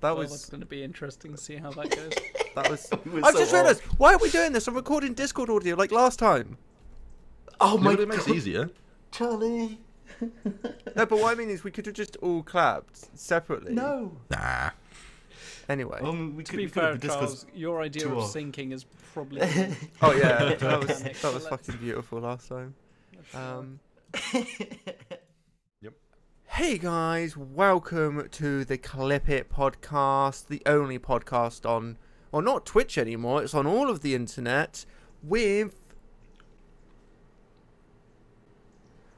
That It's was going to be interesting to see how that goes. that was. was I so just realised, why are we doing this? I'm recording Discord audio like last time. Oh my But it makes it god, easier. Charlie. No, but what I mean is we could have just all clapped separately. No. Nah. Anyway. We To be could fair, have discussed. Charles, your idea of off. syncing is probably... Oh yeah, that was Mechanic, that was so let's- fucking beautiful last time. Um, Yep. Hey guys, welcome to the Clip It podcast, the only podcast on, well, not Twitch anymore. It's on all of the internet. With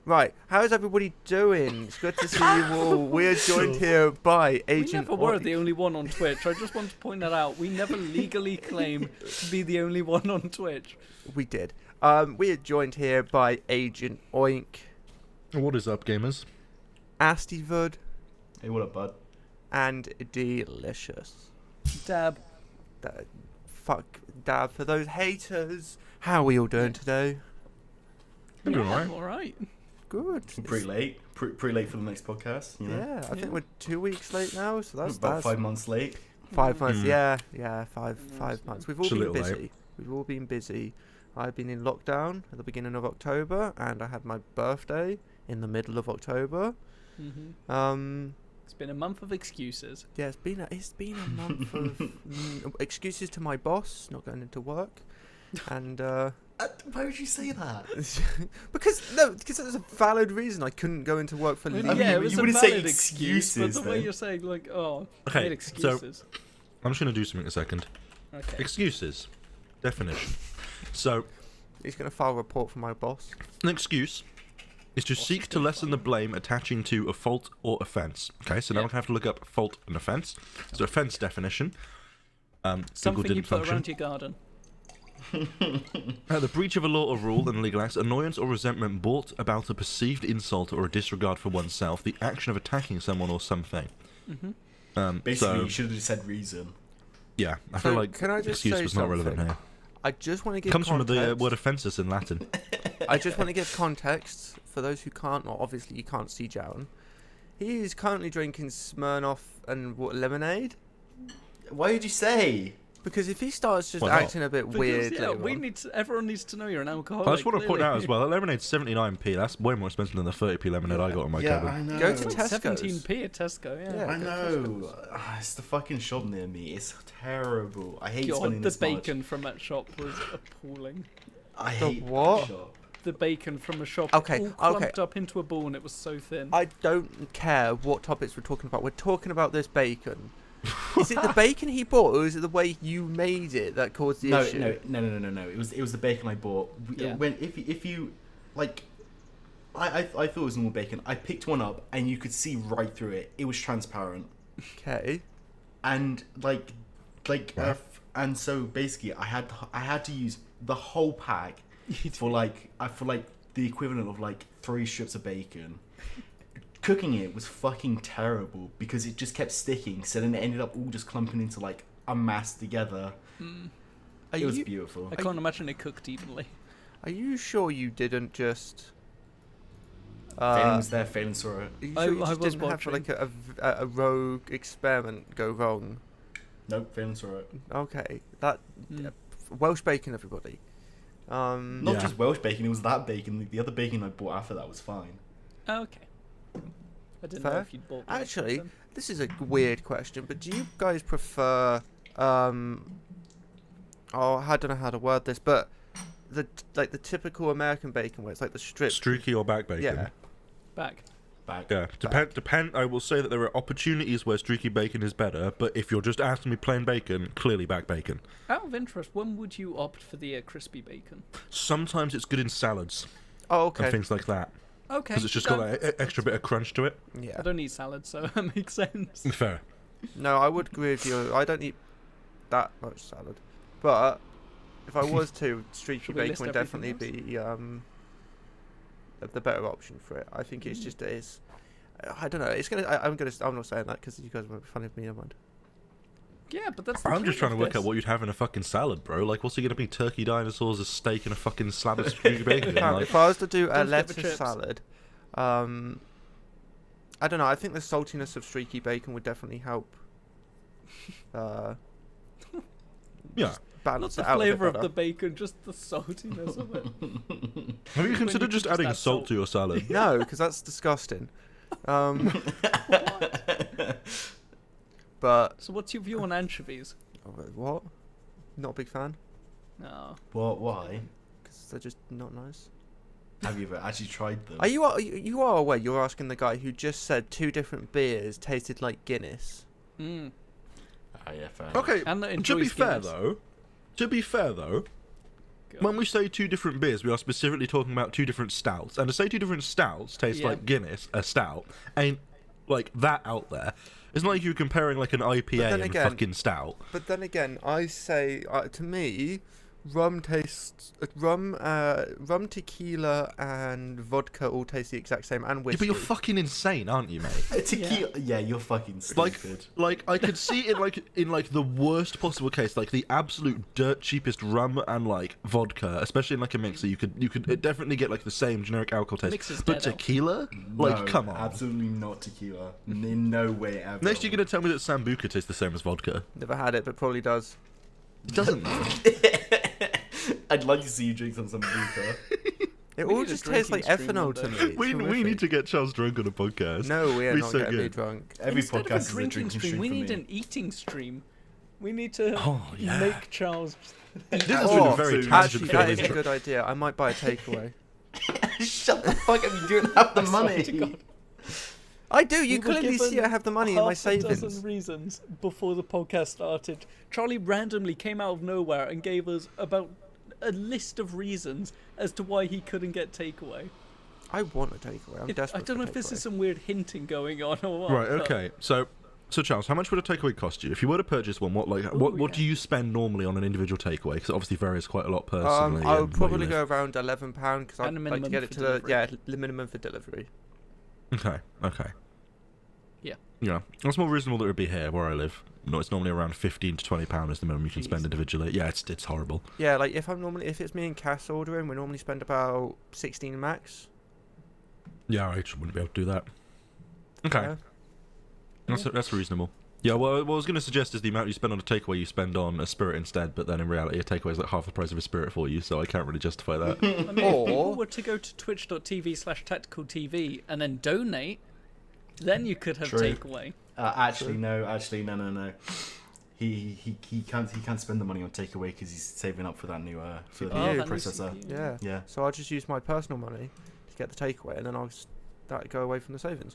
right, how's everybody doing? It's good to see you all. We are joined here by We Agent. never were the only one on Twitch. I just want to point that out. We never legally claim to be the only one on Twitch. We did. We are joined here by Agent Oink, What is up, gamers? Astivud, Hey, what up, bud? and Delicious. Dab. Fuck Dab for those haters. How are we all doing today? I'm doing alright. I'm alright. Good. Pretty late. Pretty late for the next podcast. You know? Yeah, I Yeah. think we're 2 weeks late now, so that's About 5 months late. 5 months. Mm. Yeah, five months. We've all It's a been little busy. late. We've all been busy. I've been in lockdown at the beginning of October, and I had my birthday in the middle of October. It's been a month of excuses. Yeah, it's been a month of excuses to my boss not going into work, and Why would you say that? because there's a valid reason I couldn't go into work for I mean, leave. yeah, you it was a wouldn't say valid excuse, but excuses, the way then. you're saying, like, oh, Okay, made so- excuses. I'm just going to do something in a second. Okay. Excuses. Definition. So, He's going to file a report for my boss. an excuse is to seek to lessen the blame attaching to a fault or offence. Okay, so now Yeah. I have to look up fault and offence. So, offence definition. Google Something you didn't put function. around your garden. The breach of a law or rule and legal acts, annoyance or resentment brought about a perceived insult or a disregard for oneself, the action of attacking someone or something. Basically, so, you should have just said reason. yeah, I So, feel like can I just excuse say was not relevant something? here. I just want to give Comes from context. the word offensus in Latin. I just want to give context for those who can't, or obviously you can't see Joan. He is currently drinking Smirnoff and lemonade. Why did you say? Because if he starts just Why not? acting a bit Because, weird, yeah, later we on- need to, everyone needs to know you're an alcoholic. I just want to point clearly. out as well, that lemonade's 79p. That's way more expensive than the 30p lemonade I got on my cabin. know. Go to It's like Tesco's. 17p at Tesco, yeah. Yeah. I know. It's the fucking shop near me. It's terrible. I hate God, spending the this bacon from that shop was appalling. much. I The hate what? that shop. The bacon from a shop Okay, all okay. clumped up into a ball and it was so thin. I don't care what topics we're talking about. We're talking about this bacon. Is it the bacon he bought, or is it the way you made it that caused the No. issue? It was the bacon I bought. Yeah. When if you like, I thought it was normal bacon. I picked one up and you could see right through it. It was transparent. Okay. And and so basically I had to use the whole pack for like the equivalent of like 3 strips of bacon. Cooking it was fucking terrible because it just kept sticking, so then it ended up all just clumping into like a mass together. Are It was you beautiful. I can't imagine it cooked evenly. are you sure you didn't just? Phelan was there, Phelan saw it. Are you I- sure you I just was didn't have watching. like a rogue experiment go wrong? Nope, Phelan saw it. Okay, that Mm. Welsh bacon, everybody. Not Yeah. just Welsh bacon, it was that bacon. The other bacon I bought after that was fine. Oh, okay. I didn't know Fair. if you'd bought one Actually, then. this is a weird question, but do you guys prefer oh, I don't know how to word this, but the typical American bacon where it's like the strip. Streaky or back bacon? Yeah. Back. Back. Yeah, depend. I will say that there are opportunities where streaky bacon is better, but if you're just asking me plain bacon, clearly back bacon. Out of interest, when would you opt for the crispy bacon? Sometimes it's good in salads Oh, and okay. things like that Okay. because it's just got that extra bit of crunch to it. Yeah. I don't eat salad, so that makes sense. Fair. No, I would agree with you. I don't eat that much salad, but if I was to, streaky Should we bacon list would everything definitely be the better option for it. I think it's just it's. I don't know. It's gonna. I'm not saying that because you guys won't be funny of me. Never mind. Yeah, but that's the I'm point just trying to of work this. out what you'd have in a fucking salad, bro. Like, what's it gonna be? Turkey dinosaurs, a steak, and a fucking slab of streaky bacon. If Like, I was to do a Don't forget the lettuce chips. salad, I don't know. I think the saltiness of streaky bacon would definitely help Yeah. Balance Not the it out a bit flavour of better. the bacon, just the saltiness of it. Have you When considered you just could just adding add salt salt. to your salad? No, because that's disgusting. But So what's your view on anchovies? what? Not a big fan No. What? Why? because they're just not nice. Have you ever actually tried them? Are you are aware? You're asking the guy who just said 2 different beers tasted like Guinness. Mm. Ah, yeah, fair. Okay, And that to enjoys be fair Guinness. though, Go. when we say 2 different beers, we are specifically talking about 2 different stouts. And to say 2 different stouts taste Yeah. like Guinness, a stout, ain't like that out there. It's not like you're comparing like an IPA then and again- fucking stout. But then again, I say to me, rum tastes rum, tequila, and vodka all taste the exact same, and Yeah, whiskey. but you're fucking insane, aren't you, mate? Tequila. Yeah, you're fucking Like, stupid. I could see it in the worst possible case, like the absolute dirt cheapest rum and like vodka, especially in like a mixer. You could definitely get like the same generic alcohol taste. Mixer's But dead, though. tequila, like, No, come on. Absolutely not tequila. In no way ever. Next, you're gonna tell me that Sambuca tastes the same as vodka? Never had it, but probably does. It doesn't. I'd like to see you drink some Sambuca. It We all need a just tastes like drinking stream ethanol one to day. me. It's we need horrific. to get Charles drunk on a podcast. No, we are Be not so getting me good. drunk. Every Instead podcast of is a a drinking drinking stream, stream we for need me. an eating stream. We need to Oh, yeah. make Charles. This has Oh, been a very actually, tangent That is a intro. good idea. I might buy a takeaway. Shut the fuck up! You don't have the I swear money. to God. I do. You We were clearly see given I have the money in my half a dozen savings. reasons before the podcast started. Charlie randomly came out of nowhere and gave us about a list of reasons as to why he couldn't get takeaway. I want a takeaway. I'm desperate. I don't know for if this takeaway. is some weird hinting going on or what. Right. but Okay. So Charles, how much would a takeaway cost you if you were to purchase one? What yeah. do you spend normally on an individual takeaway? Because it obviously varies quite a lot personally. I and would where you probably live. go around £11 because I'd And a like to minimum get it for to the delivery. the minimum for delivery. Okay. Okay. Yeah. Yeah, it's more reasonable that it would be here where I live. No, it's normally around £15 to £20 is the minimum you can spend Jeez. individually. Yeah, it's horrible. Yeah, like if it's me and Cass ordering, we normally spend about 16 max. Yeah, I just wouldn't be able to do that. Okay, Yeah. that's reasonable. Yeah, well, what I was going to suggest is the amount you spend on a takeaway you spend on a spirit instead, but then in reality a takeaway is like half the price of a spirit for you, so I can't really justify that. I mean, if Or- people were to go to twitch.tv/tacticaltv and then donate, then you could have True. takeaway. Actually, no. He can't spend the money on takeaway because he's saving up for that new for the Oh, new that new processor. CPU. Yeah. Yeah. So I'll just use my personal money to get the takeaway, and then that go away from the savings.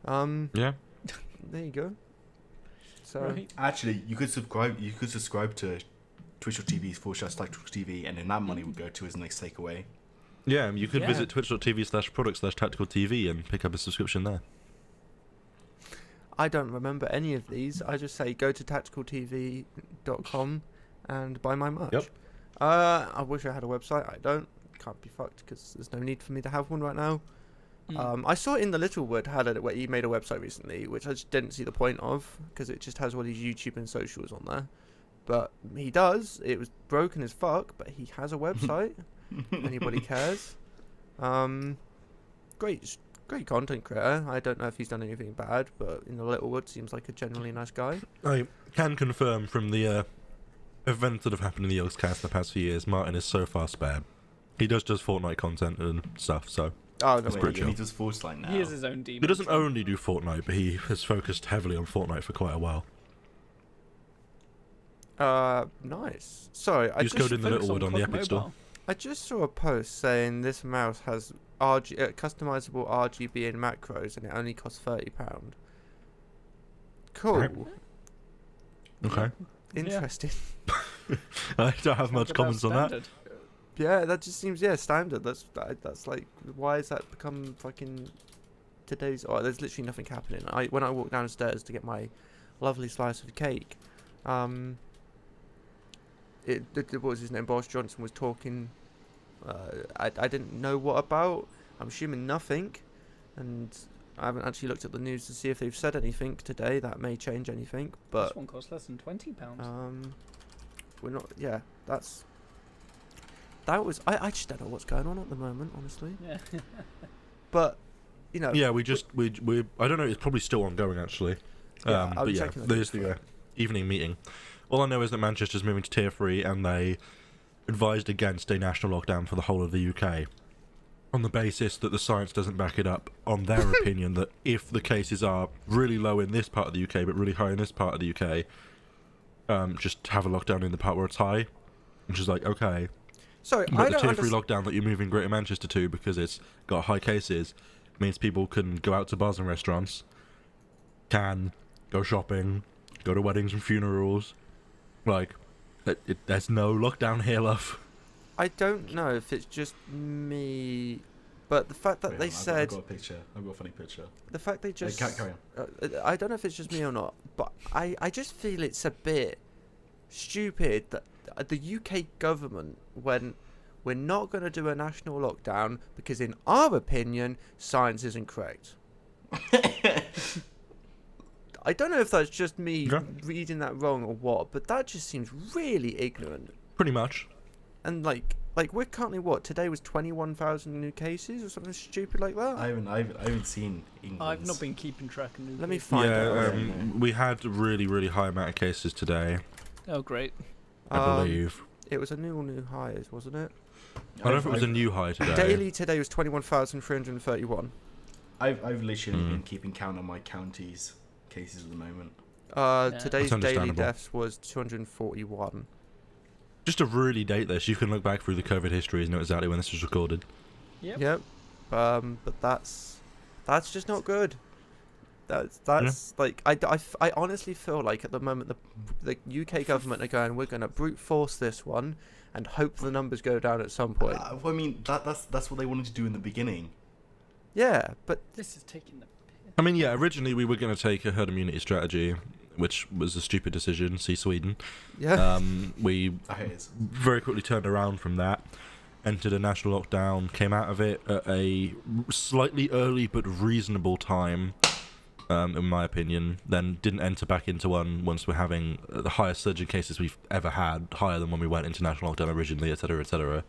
Hmm. Yeah. There you go. So Right. Actually, you could subscribe. You could subscribe to twitch.tv/tacticaltv, and then that money would go to his next takeaway. Yeah, you could Yeah. visit twitch.tv/product/tacticaltv and pick up a subscription there. I don't remember any of these. I just say go to tacticaltv.com and buy my merch. Yep. I wish I had a website. I don't. Can't be fucked because there's no need for me to have one right now. Hmm. I saw in the Littlewood where he made a website recently, which I just didn't see the point of because it just has all his YouTube and socials on there. But he does. It was broken as fuck, but he has a website. Anybody cares? Great content creator. I don't know if he's done anything bad, but in the Littlewood seems like a generally nice guy. I can confirm from the events that have happened in the Yogscast the past few years, Martin is so far spared. He does just Fortnite content and stuff, so Oh, no, That's Wait, pretty he chill. does Fortnite now. He has his own demon. he doesn't only do Fortnite, but he has focused heavily on Fortnite for quite a while. nice. Sorry, I Just just go to the Littlewood on the Epic Store. I just saw a post saying this mouse has customizable RGB and macros, and it only costs £30. Cool. Right. Okay. Interesting. I don't have much comments on that. Yeah, that just seems standard. That's like, why has that become fucking today's? Oh, there's literally nothing happening. When I walk downstairs to get my lovely slice of cake, what was his name? Boris Johnson was talking. I didn't know what about. I'm assuming nothing, and I haven't actually looked at the news to see if they've said anything today. That may change anything, but This one costs less than £20. we're not. Yeah, that was. I just don't know what's going on at the moment, honestly. Yeah. But you know, Yeah, we I don't know. It's probably still ongoing actually. Yeah, I'm but yeah, checking the there's news the. for evening meeting. All I know is that Manchester's moving to Tier 3, and they advised against a national lockdown for the whole of the UK, on the basis that the science doesn't back it up, on their opinion that if the cases are really low in this part of the UK but really high in this part of the UK, just have a lockdown in the part where it's high. Which is like, okay. Sorry, But I the don't Tier 3 lockdown that you're moving Greater Manchester to, because it's got high cases, means people can go out to bars and restaurants, can go shopping, go to weddings and funerals. Like, there's no lockdown here, love. I don't know if it's just me, but the fact that Wait, they hold on, said I've got a picture. I've got a funny picture. the fact they just Carry on. I don't know if it's just me or not, but I just feel it's a bit stupid that the UK government went, we're not going to do a national lockdown because in our opinion science isn't correct. I don't know if that's just me Yeah. reading that wrong or what, but that just seems really ignorant. Pretty much. And like we're currently what, today was 21,000 new cases or something stupid like that. I haven't seen England. I've not been keeping track of news. Let me find out. We had a really, really high amount of cases today, Oh, great. I believe. It was a new highs, wasn't it? I don't know if it was a new high today. Daily today was 21,331. I've literally Mm. been keeping count on my county's cases at the moment. Yeah. Today's That's daily understandable. deaths was 241. Just to really date this, you can look back through the COVID history and know exactly when this was recorded. Yep. Yep. But that's just not good. That's like I honestly feel like at the moment the UK government are going, we're going to brute force this one and hope the numbers go down at some point. I mean, that's what they wanted to do in the beginning. Yeah, but This is taking the piss. I mean, yeah, originally we were going to take a herd immunity strategy, which was a stupid decision. See Sweden. yeah. We Okay, it is. very quickly turned around from that, entered a national lockdown, came out of it at a slightly early but reasonable time, in my opinion, then didn't enter back into one once we're having the highest surge in cases we've ever had, higher than when we went into national lockdown originally, etc., etc.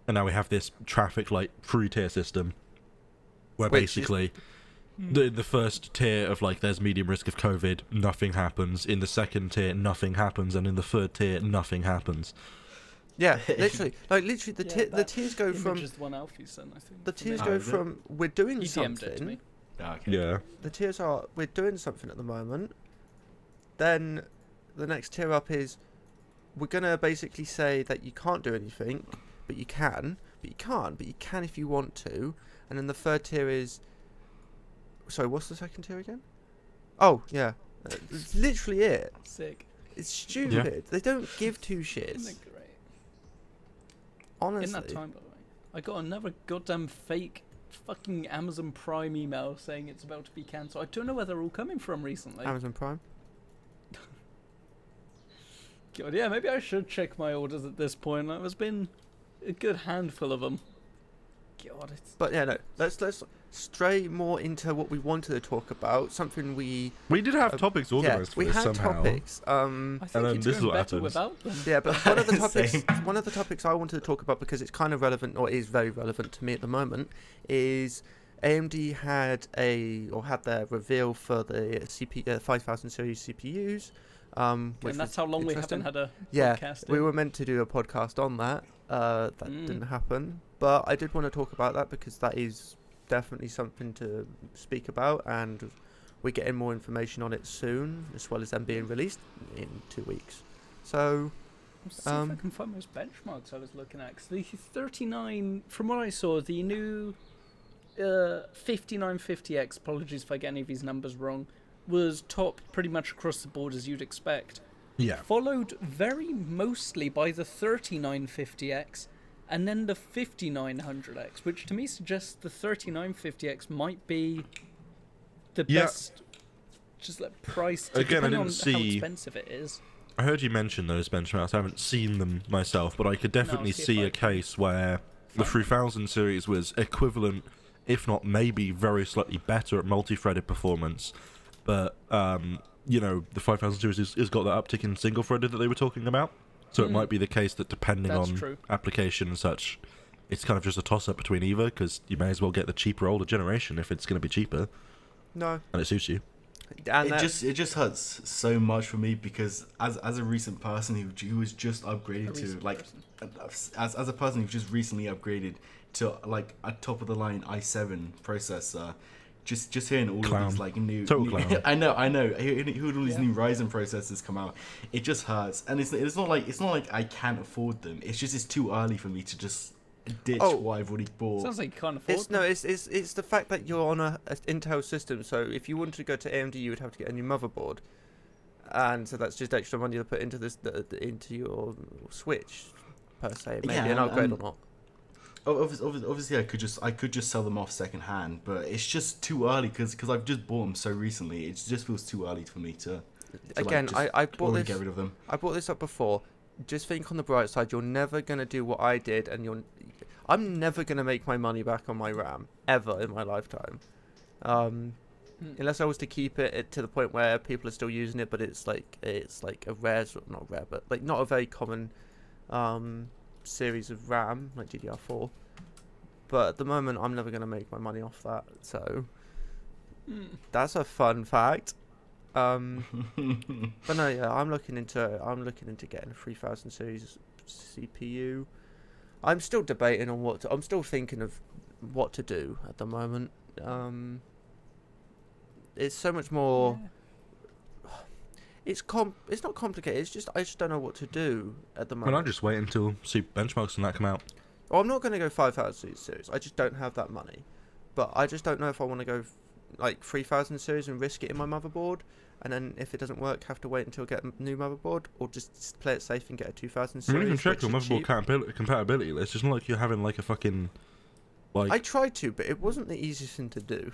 And now we have this traffic light three-tier system, where Which is- basically the first tier of like there's medium risk of COVID, nothing happens. In the second tier, nothing happens, and in the third tier, nothing happens. Yeah, literally. Like literally the Yeah, the that tiers go from Image is the one Alfie sent, I think. the for me. tiers Oh, go is it? from we're doing He DM'd it to something. me. Ah, okay. Yeah. The tiers are we're doing something at the moment. Then the next tier up is we're gonna basically say that you can't do anything, but you can, but you can't, but you can if you want to. And then the third tier is, sorry, what's the second tier again? Oh yeah, it's literally it. Sick. It's stupid. They don't give two Isn't shits. it great? Honestly. In that time, by the way, I got another goddamn fake fucking Amazon Prime email saying it's about to be cancelled. I don't know where they're all coming from recently. Amazon Prime. God, yeah, maybe I should check my orders at this point. There's been a good handful of them. God, it's... But yeah, no. Let's stray more into what we wanted to talk about. Something we We did have topics yeah, organised for we this had somehow. topics. I And think then it's this is going what better happens. without them. Yeah, but one of the topics, Same. one of the topics I wanted to talk about because it's kind of relevant, or is very relevant to me at the moment, is AMD had their reveal for the 5000 series CPUs. Which And that's was how long we interesting. haven't had a Yeah, podcast. we in. were meant to do a podcast on that. That didn't happen, but I did want to talk about that because that is definitely something to speak about, and we're getting more information on it soon, as well as them being released in 2 weeks. So Let's see if I can find those benchmarks I was looking at. 'Cause the 39, from what I saw, the new 5950X, apologies if I get any of these numbers wrong, was top pretty much across the board as you'd expect. Yeah. Followed very mostly by the 3950X and then the 5900X, which to me suggests the 3950X might be the Yeah. best, just like price, Again, I depending didn't on how see- expensive it is. I heard you mention those benchmarks. I haven't seen them myself, but I could definitely see if see I a can case where the 3000 series was equivalent, if not maybe very slightly better at multi-threaded performance. But, the 5000 series has got that uptick in single-threaded that they were talking about. So it Mhm. might be the case that depending That's on true. application and such, it's kind of just a toss-up between either, because you may as well get the cheaper older generation if it's going to be cheaper no, and it suits you. And it just hurts so much for me because as a recent person who was just upgraded to recent like person. as a person who just recently upgraded to like a top of the line i7 processor, just hearing all Clown. of these like new, Total clown. I know hearing all these new Ryzen processors come out, it just hurts. And it's not like I can't afford them, it's just it's too early for me to just ditch what I've already bought. Sounds like you can't afford. It's the fact that you're on a Intel system. So if you wanted to go to AMD, you would have to get a new motherboard, and so that's just extra money to put into into your Switch per se. Maybe an upgrade or not. Obviously, I could just sell them off second hand, but it's just too early because I've just bought them so recently. It just feels too early for me to Again, like, I bought this. get rid of them. I brought this up before. Just think on the bright side. You're never gonna do what I did, and I'm never gonna make my money back on my RAM ever in my lifetime, unless I was to keep it to the point where people are still using it, but it's like a rare, not rare, but like not a very common series of RAM like DDR4. But at the moment, I'm never gonna make my money off that. So that's a fun fact. But no, yeah, I'm looking into getting a 3000 series CPU. I'm still debating on I'm still thinking of what to do at the moment. It's so much more. Yeah. It's not complicated. I just don't know what to do at the Well, moment. I'll just wait until see benchmarks and that come out. I'm not going to go 5000 series. I just don't have that money. But I just don't know if I want to go like 3000 series and risk it in my motherboard, and then if it doesn't work, have to wait until I get a new motherboard, or just play it safe and get a 2000 I series. mean, you can check which your is motherboard cheap. compatibility list. It's not like you're having like a fucking like. I tried to, but it wasn't the easiest thing to do.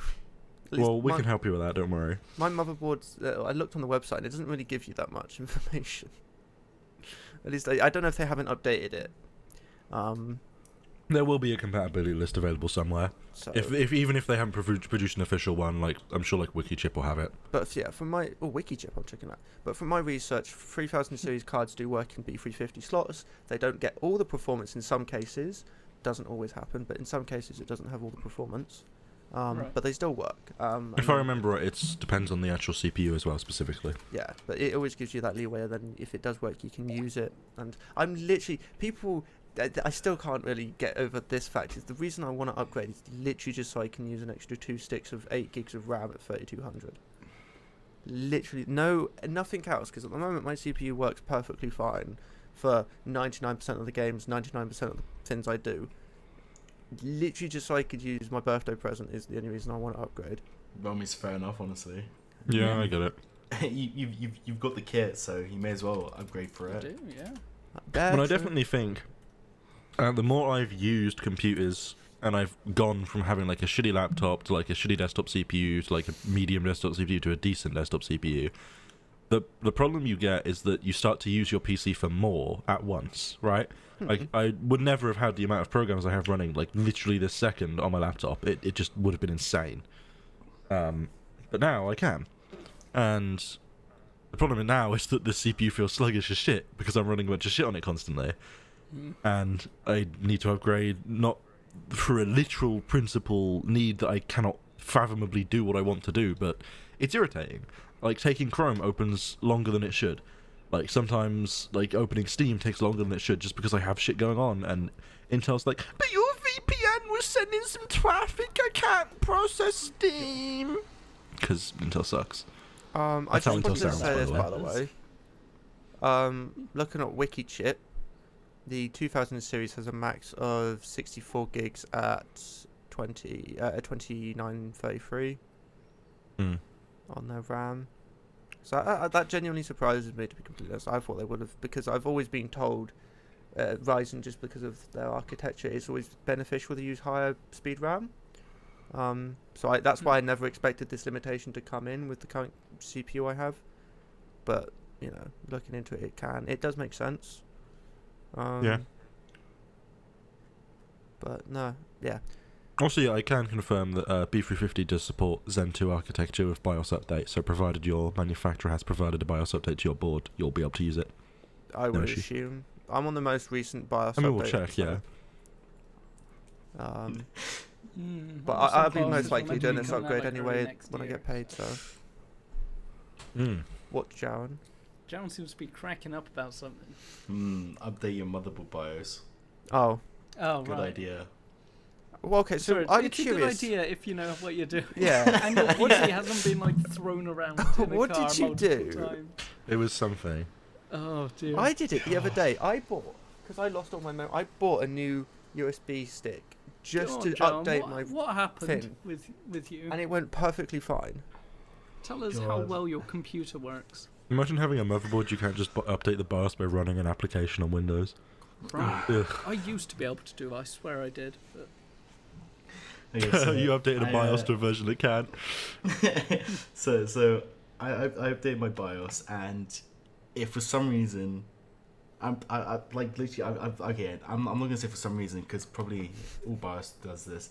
At least Well, we my, can help you with that. Don't worry. My motherboard's. I looked on the website, and it doesn't really give you that much information. At least I don't know if they haven't updated it. There will be a compatibility list available somewhere. So, If even if they haven't produced an official one, like I'm sure like Wikichip will have it. but yeah, from my Wikichip, I'm checking that. But from my research, 3000 series cards do work in B350 slots. They don't get all the performance in some cases. Doesn't always happen, but in some cases it doesn't have all the performance. Right. But they still work. If I remember right, it depends on the actual CPU as well, specifically. Yeah, but it always gives you that leeway. And then if it does work, you can use it. And I'm literally I still can't really get over this fact. Is the reason I want to upgrade is literally just so I can use an extra 2 sticks of 8 gigs of RAM at 3200. Literally nothing else, because at the moment my CPU works perfectly fine for 99% of the games, 99% of the things I do. Literally just so I could use my birthday present is the only reason I want to upgrade. Well, it's fair enough, honestly. Yeah, I get it. You've got the kit, so you may as well upgrade for I it. do, yeah. But I definitely think the more I've used computers and I've gone from having like a shitty laptop to like a shitty desktop CPU to like a medium desktop CPU to a decent desktop CPU, the problem you get is that you start to use your PC for more at once, right? Like I would never have had the amount of programs I have running like literally this second on my laptop. It just would have been insane. But now I can. And the problem now is that the CPU feels sluggish as shit because I'm running a bunch of shit on it constantly. And I need to upgrade, not for a literal principle need that I cannot fathomably do what I want to do, but it's irritating. Like taking Chrome opens longer than it should. Like sometimes like opening Steam takes longer than it should just because I have shit going on, and Intel's like, but your VPN was sending some traffic, I can't process Steam. Because Intel sucks. I That's just how wanted Intel to sounds, say this, by by the way. Looking at Wikichip, the 2000 series has a max of 64 gigs at 2933 on their RAM. So that genuinely surprises me, to be completely honest. I thought they would have, because I've always been told Ryzen, just because of their architecture, it's always beneficial to use higher speed RAM. So that's why I never expected this limitation to come in with the current CPU I have. But, you know, looking into it, it does make sense. Yeah. But no, yeah. Also, yeah, I can confirm that B350 does support Zen 2 architecture with BIOS update, so provided your manufacturer has provided a BIOS update to your board, you'll be able to use it. I would issue. assume. I'm on the most recent BIOS I mean, update. we'll check, yeah. But I'll be most likely doing this upgrade anyway when I get paid, so... Mm. What, Jaron? Jaron seems to be cracking up about something. Update your motherboard BIOS. Oh, Oh, Good right. idea. well, okay. So Sorry, I'm it's curious. a good idea if you know what you're doing. Yeah. And your body hasn't been like thrown around in a What car did you multiple do? times. It was something. Oh dear. I did it the other day. I bought because I lost all my I bought a new USB stick just Go to on, John, update what, my, what happened thing. with you? and it went perfectly fine. Tell us how God. well your computer works. Imagine having a motherboard you can't just update the BIOS by running an application on Windows. Right. Ugh. I used to be able to do. I swear I did. But Okay, so You updated a I, BIOS to a version that can. so I updated my BIOS, and if for some reason, I like literally I'm not gonna say for some reason because probably all BIOS does this,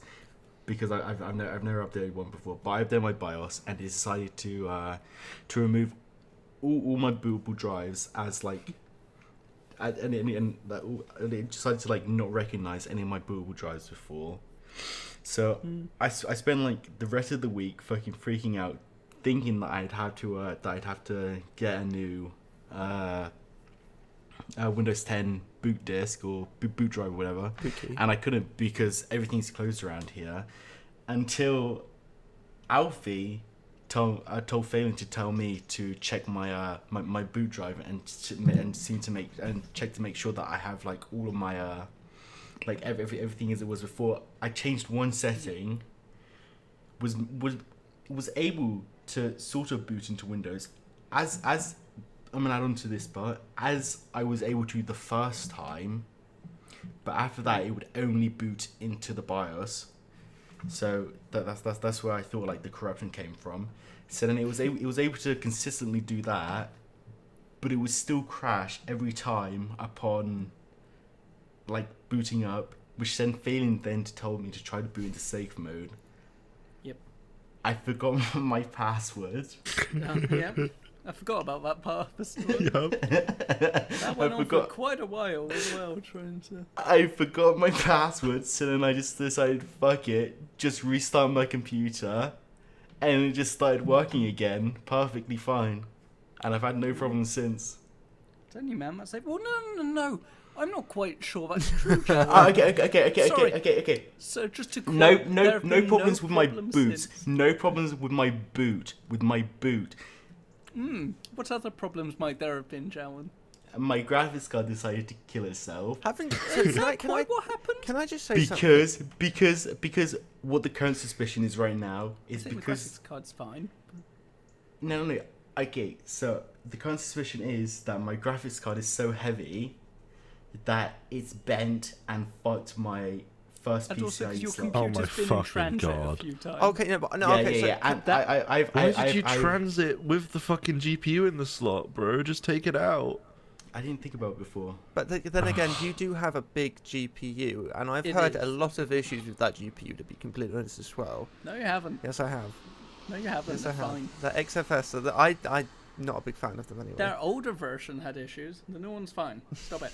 because I've never updated one before, but I updated my BIOS and it decided to remove all my bootable drives as like. And it decided to like not recognize any of my bootable drives before, so I spent like the rest of the week fucking freaking out, thinking that I'd have to get a new Windows 10 boot disk or boot drive or whatever, Pookie. and I couldn't because everything's closed around here, until Alfie told Phelan to tell me to check my my boot drive and check to make sure that I have like all of my like everything as it was before. I changed one setting, was able to sort of boot into Windows as I'm gonna add on to this part, as I was able to the first time, but after that it would only boot into the BIOS. So that's where I thought like the corruption came from. So then it was able to consistently do that, but it would still crash every time upon like booting up, which then failing then to tell me to try to boot into safe mode. Yep. I forgot my password. Yeah. I forgot about that part of the story. Yup. That went I on for forgot. quite a while as well, trying to. I forgot my password, so then I just decided, fuck it, just restart my computer, and it just started working again, perfectly fine. And I've had no problems since. Don't you, man? That's like, well, no. I'm not quite sure that's true. Joe. Sorry. Okay. So just to quote, No there have been problems with my problems boots. since. No problems with my boot. What other problems might there have been, Jowan? My graphics card decided to kill itself. Having so Is can I that can quite I what happened? can I just say something? Because what the current suspicion is right now I is think because the graphics card's fine. no. Okay, so the current suspicion is that my graphics card is so heavy that it's bent and fucked my first And also because PCIe your slot. Oh my computer's been in fucking transit a God. few times. Okay, no, but no, okay, so And that- I've Why did you I've- transit with the fucking GPU in the slot, bro? Just take it out. I didn't think about it before. but then again, you do have a big GPU, and I've It heard is. a lot of issues with that GPU. To be completely honest, as well. No, you haven't. Yes, I have. No, you haven't. Yes, I They're have. fine. The XFS, so I'm not a big fan of them anyway. Their older version had issues. The new one's fine. Stop it.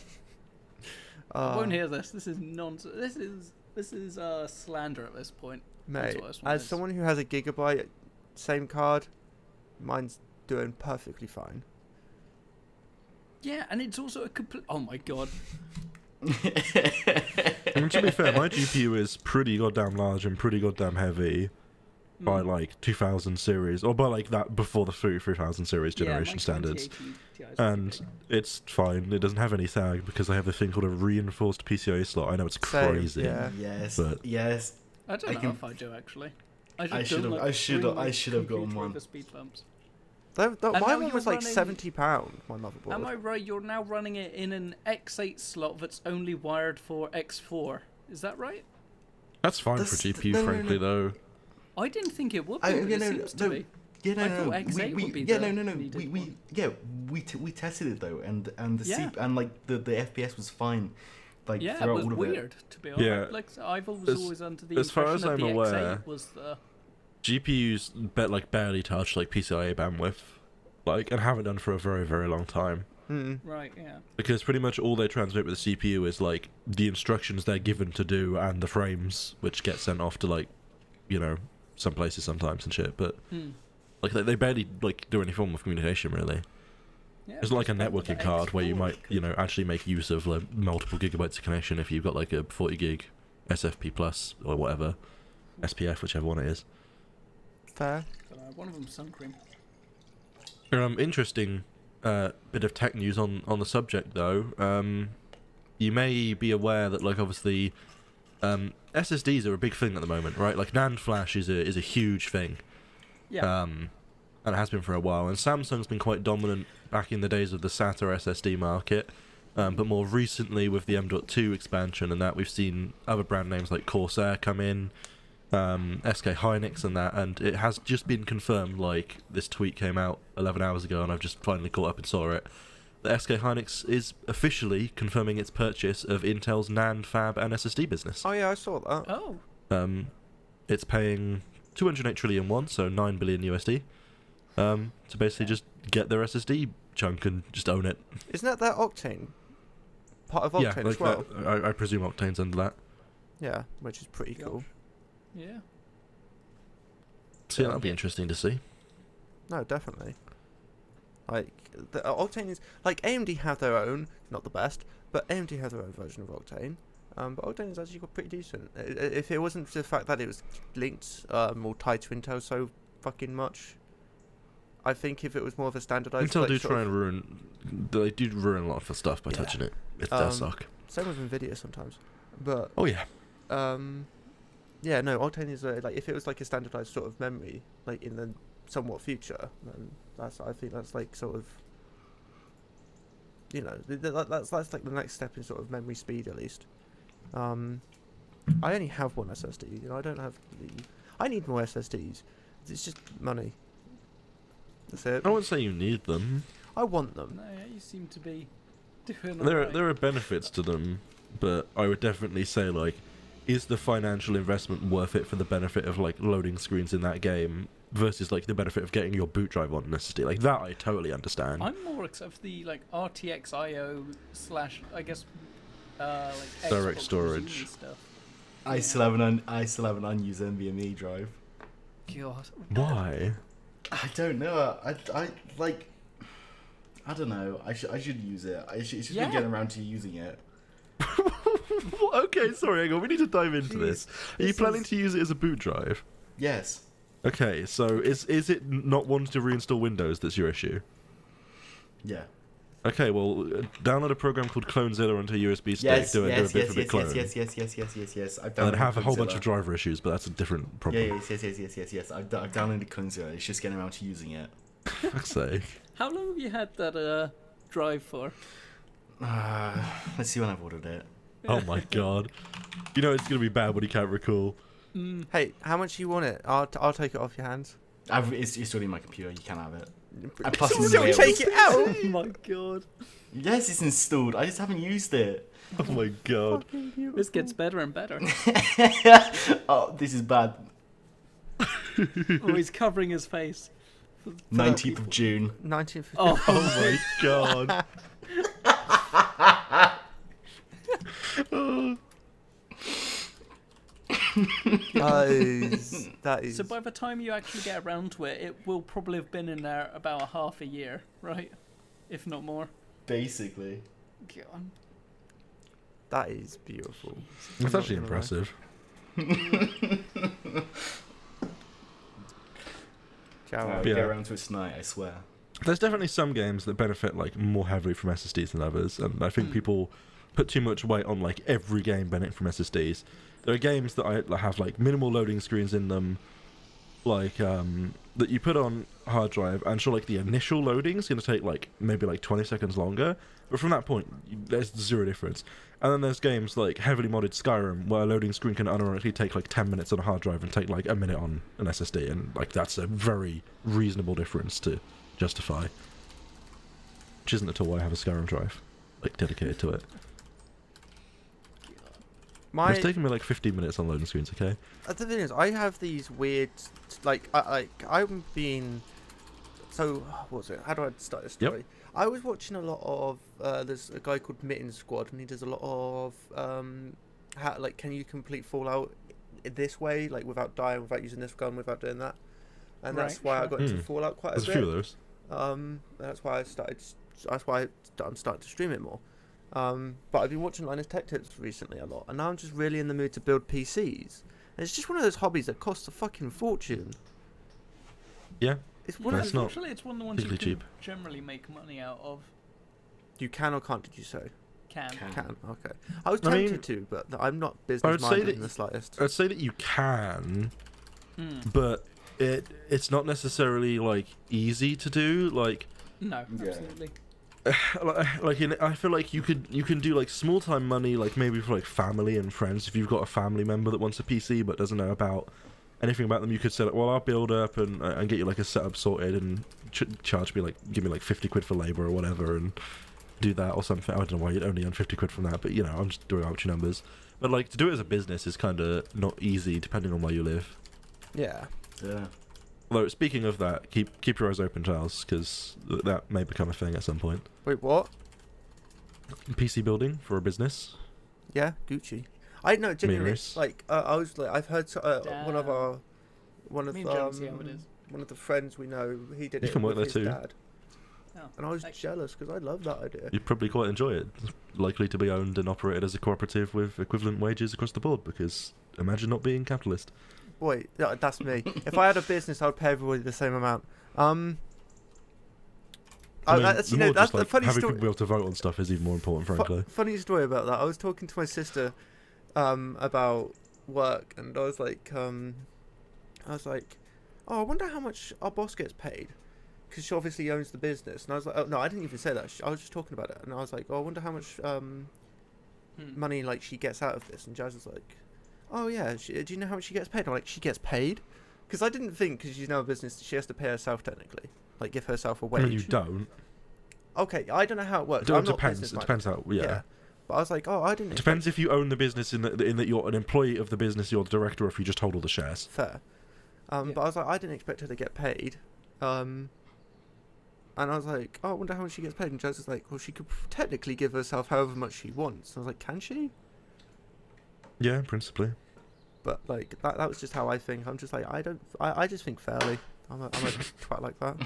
I Uh, won't hear this. This is nonsense. This is slander at this point. That's Mate, what this one as is. someone who has a gigabyte, same card, mine's doing perfectly fine. Yeah, and it's also a complete. Oh my god. I mean, to be fair, my GPU is pretty goddamn large and pretty goddamn heavy by like 2000 series, or by like that before the 3000 series generation standards. And it's fine. It doesn't have any sag because I have this thing called a reinforced PCIe slot. I know it's Same, crazy. yeah. Yes. But- Yes. I don't I know can- if I do actually. I just should don't have- like I should- bring my I should have gotten computer one. over speed bumps. My now one you're was like running- £70. My motherboard. Am I right? You're now running it in an X8 slot that's only wired for X4. Is that right? That's fine for That's- GPU, no, no, frankly, though. I didn't think it would be, I- but yeah, it no, seems no, to be. Yeah, no, I no, thought no. X8 would be yeah, the no. needed one. We tested it though, and the Yeah. and like the FPS was fine, like Yeah, it throughout was all of weird, to be honest. Yeah. Like, I've always As- always under the as far impression as that I'm the aware- X8 was the... GPUs barely touch like PCIe bandwidth, and haven't done for a very, very long time. Right, yeah. Because pretty much all they transmit with the CPU is like the instructions they're given to do and the frames, which get sent off to some places sometimes and shit. But Like they barely like do any form of communication really. Yeah, It's not like a just with networking the card where you X4 might, actually make use of like multiple gigabytes of connection if you've got like a 40 gig SFP plus or whatever, SPF, whichever one it is. Fair. One of them's sun cream. Interesting bit of tech news on the subject though. You may be aware that like obviously SSDs are a big thing at the moment, right? Like NAND flash is a huge thing. Yeah. And it has been for a while. And Samsung's been quite dominant back in the days of the SATA SSD market. But more recently with the M.2 expansion and that, we've seen other brand names like Corsair come in, SK Hynix and that, and it has just been confirmed, like this tweet came out 11 hours ago and I've just finally caught up and saw it, that SK Hynix is officially confirming its purchase of Intel's NAND fab and SSD business. Oh yeah, I saw that. Oh. It's paying 208 trillion won, so 9 billion USD, to basically just get their SSD chunk and just own it. Isn't that their Octane? Part of Octane Yeah, like as well. that, I presume Octane's under that. Yeah, which is pretty Gosh. cool. Yeah. So yeah, that'll be Yeah. interesting to see. No, definitely. Like the Octane is like AMD have their own, not the best, but AMD have their own version of Octane. But Octane is actually got pretty decent. If it wasn't for the fact that it was linked or tied to Intel so fucking much, I think if it was more of a standardized. Intel like, do sort try of- and ruin. They do ruin a lot of the stuff by Yeah. touching it. It does suck. Same with Nvidia sometimes, but Oh yeah. yeah, no, Octane is like if it was like a standardized sort of memory, like in the somewhat future, then I think that's like sort of, that's like the next step in sort of memory speed at least. I only have one SSD. I don't have I need more SSDs. It's just money. That's it. I wouldn't say you need them. I want them. No, yeah, you seem to be doing There are benefits to them, but I would definitely say like, is the financial investment worth it for the benefit of like loading screens in that game versus like the benefit of getting your boot drive on an SSD? Like that, I totally understand. I'm more except for the like RTX IO / I guess like Direct Xbox storage. Resume stuff. I still have an unused NVMe drive. God. Why? I don't know. I like. I don't know. I should use it. It's just Yeah. been getting around to using it. Okay, sorry, hang on. We need to dive into this. Are you this planning is- to use it as a boot drive? Yes. Okay, so is it not wanting to reinstall Windows that's your issue? Yeah. Okay, well, download a program called CloneZilla onto a USB stick, Yes. do a Yes. bit Yes. for the Yes. clone, Yes. Yes. Yes. Yes. Yes. Yes. I've and then downloaded have a whole bunch Clonezilla. of driver issues, but that's a different problem. Yeah. Yes. I've downloaded Clonezilla. It's just getting around to using it. Fuck's sake. How long have you had that drive for? Let's see when I've ordered it. Oh my god. You know it's gonna be bad when you can't recall. Hey, how much you want it? I'll take it off your hands. It's already in my computer. You can have it. And plus it's Don't Wales. take it out. Oh my god. Yes, it's installed. I just haven't used it. Oh my god. This gets better and better. Oh, this is bad. Oh, he's covering his face. 19th of June. 1950. Oh, Oh my god. That is. So by the time you actually get around to it, it will probably have been in there about a half a year, right? If not more. Basically. God. That is beautiful. That's I'm actually not gonna lie. impressive. Ciao. I'll Yeah. get around to it tonight, I swear. There's definitely some games that benefit like more heavily from SSDs than others, and I think people put too much weight on like every game benefiting from SSDs. There are games that I have like minimal loading screens in them, like that you put on hard drive, and sure, like the initial loading is going to take like maybe like 20 seconds longer, but from that point there's zero difference. And then there's games like heavily modded Skyrim where a loading screen can unironically take like 10 minutes on a hard drive and take like a minute on an SSD, and like that's a very reasonable difference to justify. Which isn't at all why I have a Skyrim drive like dedicated to it. My It's taking me like 15 minutes on loading screens, okay? the thing is, I have these weird, like, I'm being. So what was it? How do I start this Yep. story? I was watching a lot of. There's a guy called Mitten Squad, and he does a lot of how like can you complete Fallout this way, like without dying, without using this gun, without doing that. and that's Right, why I sure. got into Fallout quite There's a a few bit. of those. That's why I started. That's why I'm starting to stream it more. But I've been watching Linus Tech Tips recently a lot, and now I'm just really in the mood to build PCs. And it's just one of those hobbies that costs a fucking fortune. Yeah. It's one That's of not Unfortunately, it's one of the ones you particularly can cheap. generally make money out of. you can or can't. Did you say Can. can? Okay. I was I mean, tempted to, but I'm not I would business say minded that in the slightest. I'd say that you can, Mm. but it's not necessarily like easy to do. Like No, Yeah. absolutely. I feel like you can do like small time money, like maybe for like family and friends. If you've got a family member that wants a PC but doesn't know about anything about them, you could say, well, I'll build up and get you like a setup sorted and charge me like, give me like 50 quid for labor or whatever, and do that or something. I don't know why you'd only earn 50 quid from that, but you know, I'm just doing arbitrary numbers. But like to do it as a business is kind of not easy depending on where you live. Yeah. Yeah. Although speaking of that, keep your eyes open, Charles, because that may become a thing at some point. Wait, what? PC building for a business. Yeah, Gucci. I know genuinely. Mirrors. Like I was like, I've heard one of Damn. our one of Me and Jones see how it is. one of the friends we know. He did You it can work with there his too. dad, Oh, and I was like- jealous because I love that idea. You'd probably quite enjoy it. It's likely to be owned and operated as a cooperative with equivalent wages across the board, because imagine not being capitalist. Wait, that's me. If I had a business, I would pay everybody the same amount. I mean, That's the you know more that's just, the like, funny having story. people be able to vote on stuff is even more important, frankly. Funny story about that. I was talking to my sister about work, and I was like, oh, I wonder how much our boss gets paid, because she obviously owns the business. And I was like, oh no, I didn't even say that. I was just talking about it, and I was like, oh, I wonder how much money like she gets out of this. And Jazz was like, oh yeah, do you know how much she gets paid? I'm like, she gets paid, because I didn't think because she's now a business she has to pay herself technically, like give herself a I wage. mean, you don't. Okay, I don't know how it works. It I'm not depends. It business-minded. depends how. Yeah. But I was like, oh, I didn't. It depends if you own the business in that you're an employee of the business, you're the director, or if you just hold all the shares. Fair. Yeah. But I was like, I didn't expect her to get paid. And I was like, oh, I wonder how much she gets paid. And Jazz was like, well, she could technically give herself however much she wants. And I was like, can she? Yeah, principally. But like that was just how I think. I'm just like, I just think fairly. I'm a twat like that.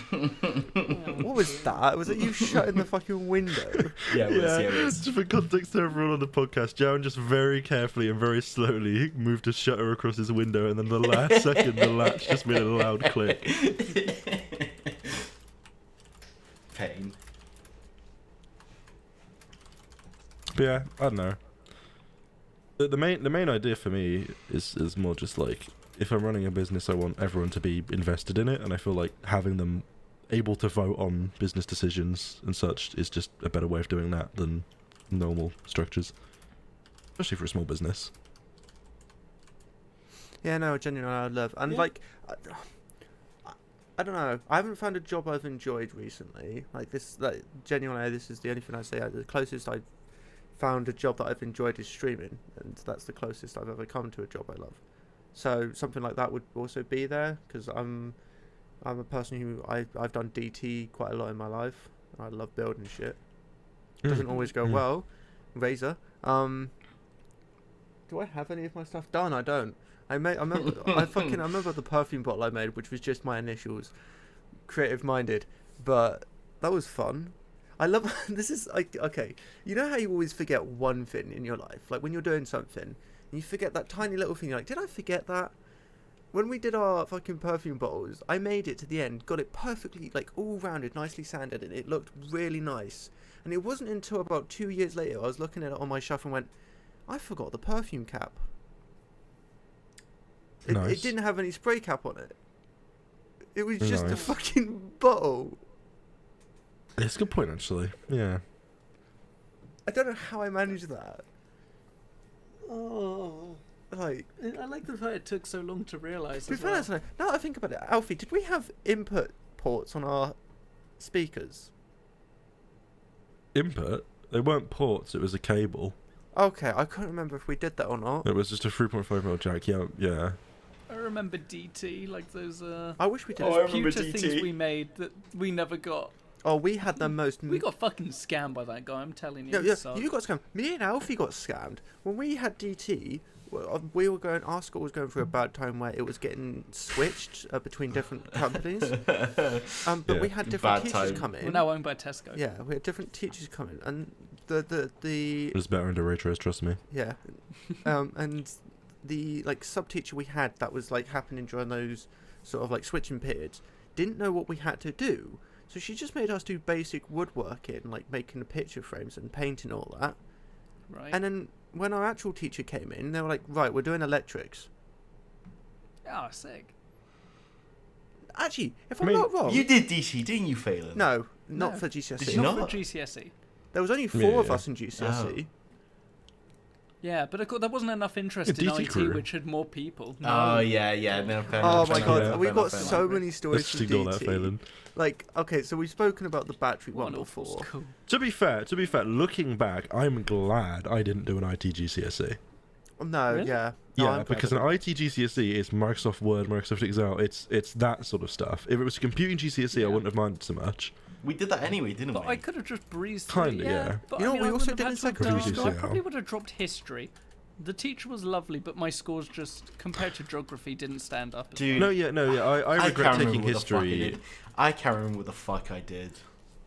What was that? Was it you shutting the fucking window? Yeah, it was. Just for context to everyone on the podcast, Jaron just very carefully and very slowly moved a shutter across his window, and then the last second the latch just made a loud click. Pain. But yeah, I don't know. The main idea for me is more just like, if I'm running a business, I want everyone to be invested in it, and I feel like having them able to vote on business decisions and such is just a better way of doing that than normal structures, especially for a small business. Yeah, no, genuinely, I love. And Yeah. like, I don't know. I haven't found a job I've enjoyed recently. Like this, like genuinely, this is the only thing I say. The closest I've found a job that I've enjoyed is streaming, and that's the closest I've ever come to a job I love. So something like that would also be there, because I'm a person who I've done DT quite a lot in my life. I love building shit. Doesn't always go well. Razor. Do I have any of my stuff done? I don't. I remember the perfume bottle I made, which was just my initials, creative minded, but that was fun. I love this is like, okay, you know how you always forget one thing in your life, like when you're doing something, you forget that tiny little thing. You're like, did I forget that? When we did our fucking perfume bottles, I made it to the end, got it perfectly, like all rounded, nicely sanded, and it looked really nice. And it wasn't until about 2 years later I was looking at it on my shelf and went, I forgot the perfume cap. It Nice. didn't have any spray cap on it. It was just a Nice. fucking bottle. It's a good point, actually. Yeah. I don't know how I managed that. Oh, like. I like the fact it took so long to realise. To be as fair, well. that's not- now that I think about it, Alfie, did we have input ports on our speakers? Input? They weren't ports, it was a cable. Okay, I couldn't remember if we did that or not. It was just a 3.5mm jack, yeah. I remember DT, like those I wish we did. Oh, I remember computer DT. things we made that we never got. Oh, we had the most. We got fucking scammed by that guy. I'm telling you. Yeah, it yeah. sucked. You got scammed. Me and Alfie got scammed when we had DT. our school was going through a bad time where it was getting switched between different companies. But we had different Bad teachers time. come in. We're now owned by Tesco. Yeah, we had different teachers come in, and the It's better under ray trace, trust me. yeah, and the like sub teacher we had that was like happening during those sort of like switching periods didn't know what we had to do, so she just made us do basic woodworking, like making the picture frames and painting all that. Right. And then when our actual teacher came in, they were like, right, we're doing electrics. Oh, sick. Actually, if I I'm mean, not wrong, You did DC, didn't you, Phelan? no, not No. for GCSE. Did you Not not? for GCSE. There was only four of Yeah. us in GCSE. Yeah, but of course, there wasn't enough interest A in DT IT, crew. which had more people. Oh, yeah, no, fair Oh enough, my fair god, enough, we've fair got enough, fair so enough. many stories Let's from just ignore that, DT. Phelan. Like, okay, so we've spoken about the battery What one an awful before. school. To be fair, looking back, I'm glad I didn't do an IT GCSE. No, Really? yeah. No, Yeah, I'm because glad an IT GCSE is Microsoft Word, Microsoft Excel. It's that sort of stuff. If it was a computing GCSE, I Yeah. wouldn't have minded so much. We did that anyway, didn't But we? I could have just breezed through. Kinda, it, yeah. But You know I what mean, we I also wouldn't did have in had to have secondary done- I school? probably would have dropped history. The teacher was lovely, but my scores just, compared to geography, didn't stand up. As Dude, No, yeah, I regret can't taking remember what the fuck I history. did. I can't remember what the fuck I did.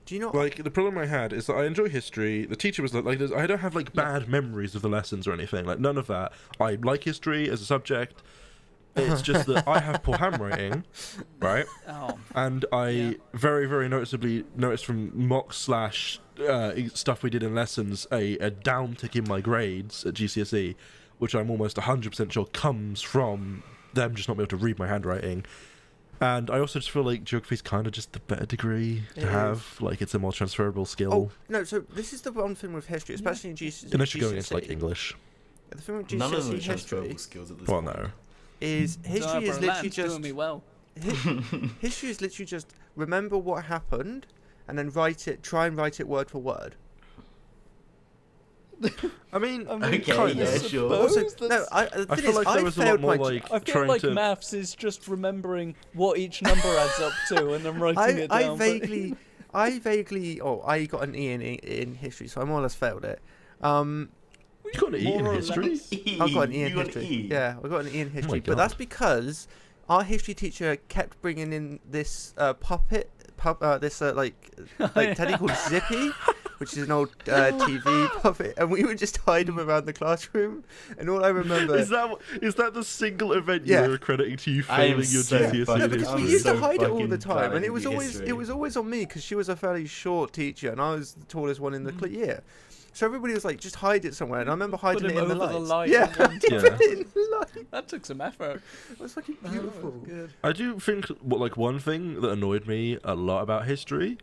Do you know? Like, the problem I had is that I enjoy history. The teacher was like I don't have like bad memories of the lessons or anything. Like none of that. I like history as a subject. It's just that I have poor handwriting, right? Oh, And I Yeah. very, very noticeably noticed from mock slash stuff we did in lessons a downtick in my grades at GCSE, which I'm almost 100% sure comes from them just not being able to read my handwriting. And I also just feel like geography's kind of just the better degree It to is. have. Like, it's a more transferable skill. Oh no! So this is the one thing with history, especially in GCSE. Unless you're going into, like, English. The thing with None of them are GCSE transferable history skills at this Well, point. no. is history is literally just doing me well. history is literally just remember what happened and then try and write it word for word. I mean, Okay, kind yeah, of. sure. Also, Suppose no, that's- the I thing feel is, like there I was a lot failed more my like I feel trying like to. maths is just remembering what each number adds up to and then writing it I down. but- I got an E in history, so I more or less failed it. You got an E in More or history? less. I got an E in You got history. an E? Yeah, I got an E in history, but God. that's because our history teacher kept bringing in this teddy called Zippy, which is an old TV puppet, and we would just hide him around the classroom. And all I remember Is that the single event Yeah. you were accrediting to you I am failing your so GCSE fucking- no, in because we I'm history? used to so hide it all fucking the time, bad and at it was history. always on me because she was a fairly short teacher, and I was the tallest one in the year. So everybody was like, just hide it somewhere, and I remember hiding Put it him in the over the lights. light Yeah, and I then- put it in the light. That took some effort. It was fucking beautiful. Good. I do think one thing that annoyed me a lot about history,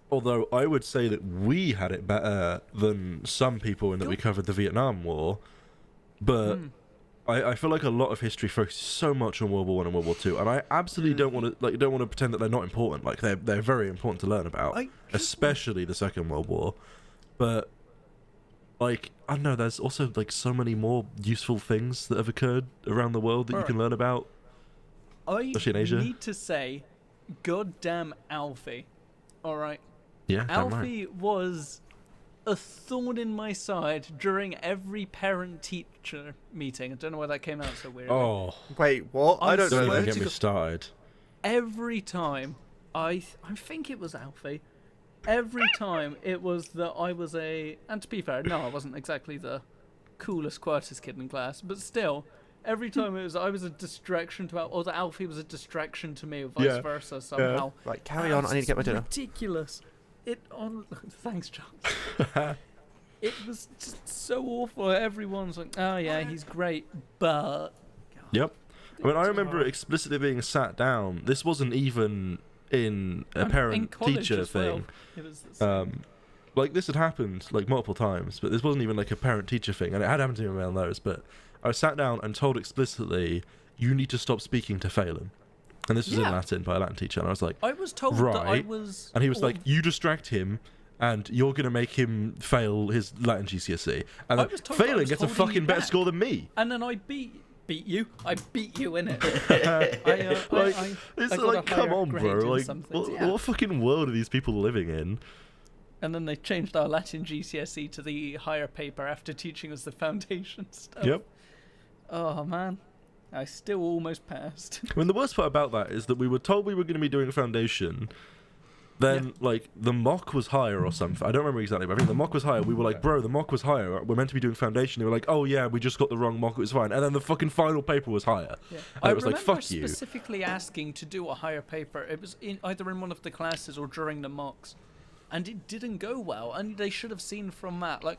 although I would say that we had it better than some people in that we covered the Vietnam War, but I feel like a lot of history focuses so much on World War One and World War Two, and I absolutely don't want to pretend that they're not important. Like they're very important to learn about, especially the Second World War. But like I don't know, there's also like so many more useful things that have occurred around the world that you Right. can learn about. I Especially in Asia. need to say, goddamn Alfie. All right, Yeah, damn right. Alfie was a thorn in my side during every parent-teacher meeting. I don't know why that came out so weird. Oh, Wait, what? I don't don't know. even swear get to me God. started. Every time, I think it was Alfie. Every time it was that I was and to be fair, no, I wasn't exactly the coolest, quietest kid in class, but still, every time it was I was a distraction to or that Alfie was a distraction to me, or vice Yeah. versa somehow. Right, carry on. I need to get my dinner. Ridiculous. Thanks, John. It was just so awful. Everyone's like, "Oh yeah, he's great," but Yep. I mean, I It's remember hard. explicitly being sat down. This wasn't even in a in college parent-teacher as well, thing. it was the same. Like this had happened like multiple times, but this wasn't even like a parent-teacher thing, and it had happened to me around those. But I was sat down and told explicitly, "You need to stop speaking to Phelan," and this was in Yeah. Latin by a Latin teacher, and I was like, I was told that I right. was, and he was all- like, "You distract him." And you're gonna make him fail his Latin GCSE, and I then was told that I Phelan was gets a holding you fucking better back. score than me. and then I beat you. I beat you in it. Like, I It's got a like, come higher on, grade bro. in Like, some things, what, yeah. what fucking world are these people living in? And then they changed our Latin GCSE to the higher paper after teaching us the foundation stuff. Yep. Oh man, I still almost passed. I mean, the worst part about that is that we were told we were going to be doing foundation. Then, like, the mock was higher or something. I don't remember exactly, but I think the mock was higher. We were like, bro, the mock was higher. We're meant to be doing foundation. They were like, oh, yeah, we just got the wrong mock. It was fine. And then the fucking final paper was higher. Yeah. And I it was like, remember fuck you. specifically asking to do a higher paper. It was either in one of the classes or during the mocks. And it didn't go well. And they should have seen from that. Like,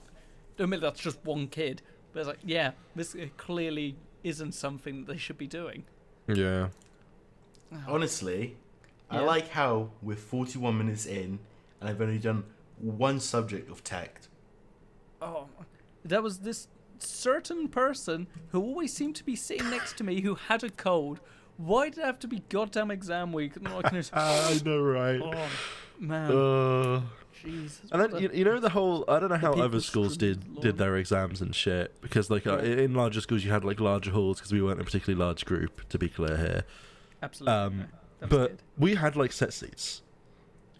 I mean, that's just one kid. But it's like, yeah, this clearly isn't something that they should be doing. Yeah. Honestly, I Yeah. like how we're 41 minutes in and I've only done one subject of tech. Oh, there was this certain person who always seemed to be sitting next to me who had a cold. Why did it have to be goddamn exam week? No, I can just, I know, right? oh, man. Jesus. And then, you know the whole... I don't know how other people's schools strength, did their exams and shit. Because, like, in larger schools, you had, like, larger halls because we weren't a particularly large group, to be clear here. Absolutely. That was But good. we had, like, set seats.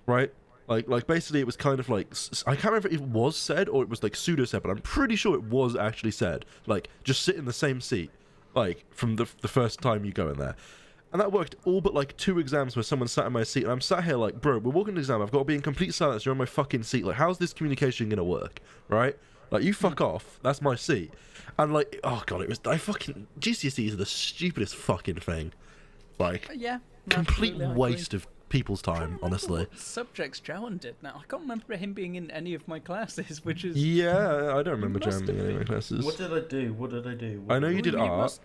Right? Like basically, it was kind of like... I can't remember if it was said or it was, like, pseudo-said, but I'm pretty sure it was actually said. Like, just sit in the same seat, like, from the first time you go in there. And that worked all but, like, 2 exams where someone sat in my seat, and I'm sat here like, bro, we're walking an exam, I've got to be in complete silence, you're on my fucking seat. Like, how's this communication gonna work, right? Like, you fuck off, that's my seat. And, like, oh, God, GCSEs are the stupidest fucking thing. Like, Yeah. complete absolutely, I agree. waste of people's I can't time, remember honestly. what subjects Jowan did now. I can't remember him being in any of my classes, which is. Yeah, I don't remember must jamming have any of my been. classes. What did I do? What did I do? I know you did art. must-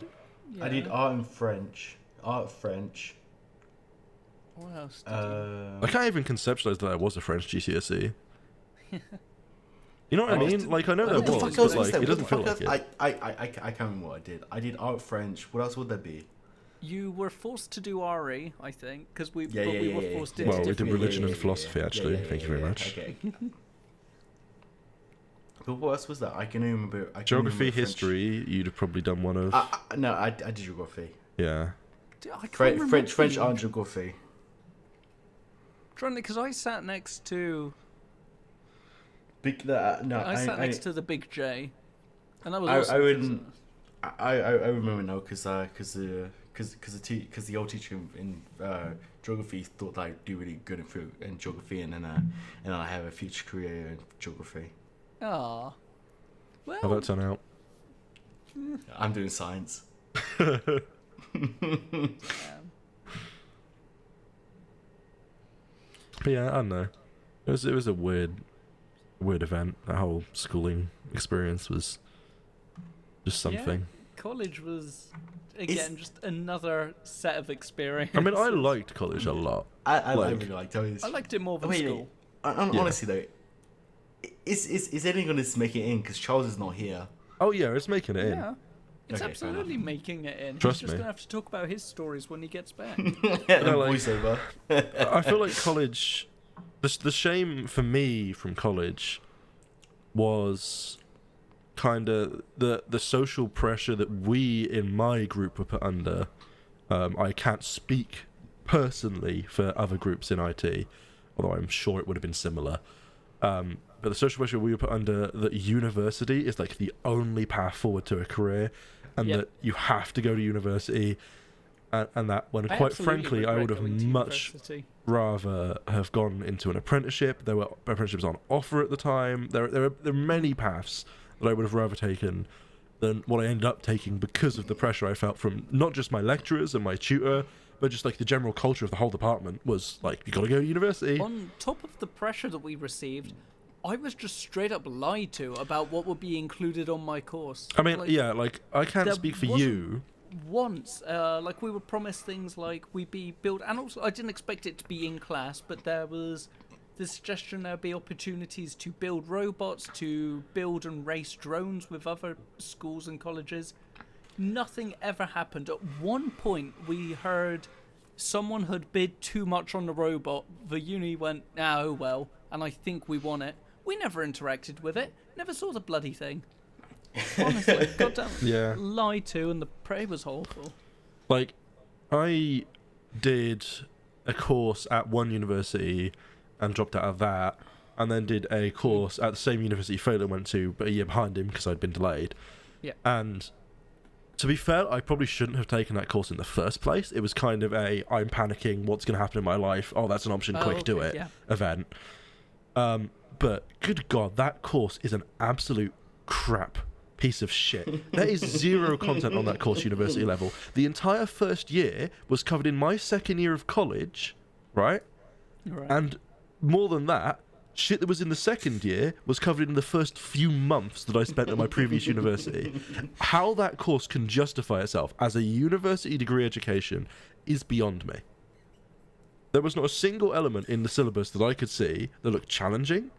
I did yeah. art and French. Art, French. What else did you? I can't even conceptualize that I was a French GCSE. You know what I Oh, mean? Like, I know there What the was, fuck but, else like, is there? it doesn't What feel the like fuck it. else- I can't remember what I did. I did art, French. What else would there be? You were forced to do RE, I think, because we Yeah, but yeah, we yeah, were yeah. forced Yeah, into Well, we did different. religion and philosophy, actually. Thank you very much. Okay. But what else was that? I can remember. Geography, history, you'd have probably done one of. No, I did geography. Yeah. Dude, I can't French, remember French you. art and geography. Trying because I sat next to No, I sat next to the big J, and that was I awesome. wouldn't. I remember now because the old teacher in geography thought that I'd do really good in geography and then I have a future career in geography. Ah, well, How'd that turn out? I'm doing science. But yeah, I don't know. It was a weird event. That whole schooling experience was just something. college was again just another set of experiences. I mean, I liked college a lot. I Like- really liked it. I liked it more than Wait, school. Yeah. honestly though, is anyone going to make it in? Because Charles is not here. Oh yeah, it's making it in. Yeah. It's Okay, fair absolutely making it in. Trust He's just me. gonna have to talk about his stories when he gets back. And like- voiceover. I feel like college. The shame for me from college was kind of the social pressure that we in my group were put under. I can't speak personally for other groups in IT, although I'm sure it would have been similar. But the social pressure we were put under, that university is like the only path forward to a career, and Yep. that you have to go to university, and that when I quite absolutely frankly I regret would have going to much university. rather have gone into an apprenticeship. There were apprenticeships on offer at the time. There are many paths that I would have rather taken than what I ended up taking because of the pressure I felt from not just my lecturers and my tutor, but just like the general culture of the whole department was like, you got to go to university. On top of the pressure that we received, I was just straight up lied to about what would be included on my course. I mean, Like, yeah, like I can't there speak for wasn't- you. Once, like we were promised things like we'd be built, and also I didn't expect it to be in class, but there was the suggestion there'd be opportunities to build robots, to build and race drones with other schools and colleges. Nothing ever happened. At one point, we heard someone had bid too much on the robot. The uni went, oh well, and I think we won it. We never interacted with it, never saw the bloody thing. Honestly, goddamn, Yeah. lied to, and the prey was awful. Like, I did a course at one university and dropped out of that, and then did a course at the same university Phelan went to, but a year behind him because I'd been delayed. Yeah. And to be fair, I probably shouldn't have taken that course in the first place. It was kind of I'm panicking, what's going to happen in my life? Oh, that's an option, quick, do it, yeah. event. But good God, that course is an absolute crap piece of shit. There is zero content on that course university level. The entire first year was covered in my second year of college, right? Right. And more than that, shit that was in the second year was covered in the first few months that I spent at my previous university. How that course can justify itself as a university degree education is beyond me. There was not a single element in the syllabus that I could see that looked challenging,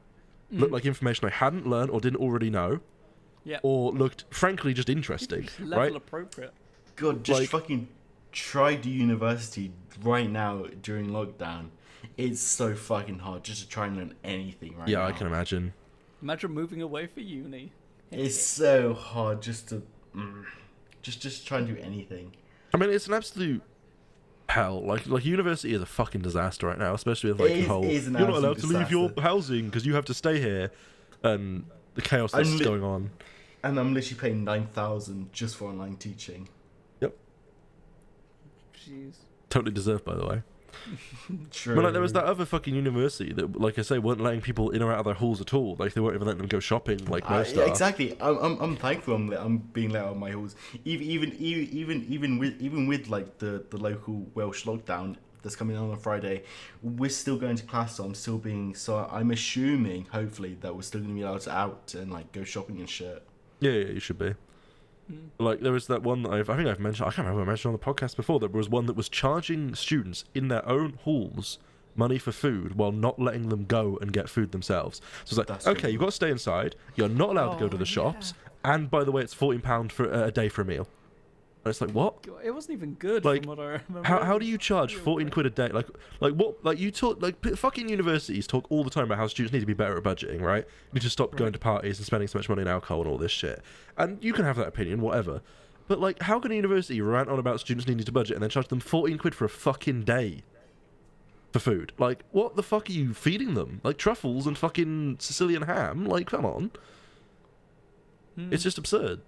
looked like information I hadn't learned or didn't already know, Yeah. or looked, frankly, just interesting, Level right? appropriate. God, just Like- fucking try the university right now during lockdown. It's so fucking hard just to try and learn anything right now. Yeah, I can imagine. Imagine moving away for uni. It's so hard just to just try and do anything. I mean, it's an absolute hell. Like university is a fucking disaster right now, especially with like It the is- whole it is an you're not allowed to absolute leave your disaster. housing because you have to stay here, and the chaos that's I'm li- going on. And I'm literally paying 9,000 just for online teaching. Jeez. Totally deserved, by the way. True. But like, there was that other fucking university that, like I say, weren't letting people in or out of their halls at all. Like they weren't even letting them go shopping like most Yeah, are. exactly. I'm thankful I'm being let out of my halls. Even with like the local Welsh lockdown that's coming on Friday, we're still going to class. So I'm assuming hopefully that we're still going to be allowed to out and like go shopping and shit. Yeah, you should be. Like there was that one that I think I've mentioned. I can't remember if I mentioned on the podcast before. There was one that was charging students in their own halls money for food while not letting them go and get food themselves. So it's like, That's okay, true. you've got to stay inside. You're not allowed to go to the shops. And by the way, it's £14 for a day for a meal. And it's like, what? God, it wasn't even good Like, from what I remember. How do you charge 14 quid a day? Like what? Like you talk, like fucking universities talk all the time about how students need to be better at budgeting, right? You need to stop going to parties and spending so much money on alcohol and all this shit. And you can have that opinion, whatever. But like, how can a university rant on about students needing to budget and then charge them 14 quid for a fucking day for food? Like, what the fuck are you feeding them? Like truffles and fucking Sicilian ham? Like, come on. It's just absurd.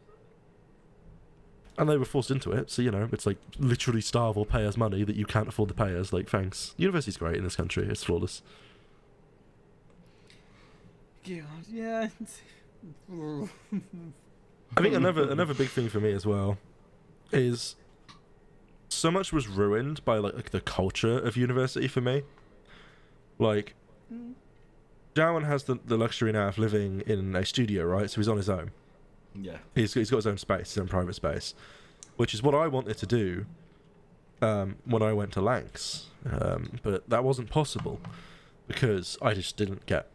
And they were forced into it, so, you know, it's like literally starve or pay us money that you can't afford to pay us. Like, thanks. University's great in this country. It's flawless. Yeah. I think another big thing for me as well is so much was ruined by like the culture of university for me. Like, Darwin has the luxury now of living in a studio, right? So he's on his own. Yeah. He's got his own space, his own private space, which is what I wanted to do when I went to Lancs. But that wasn't possible because I just didn't get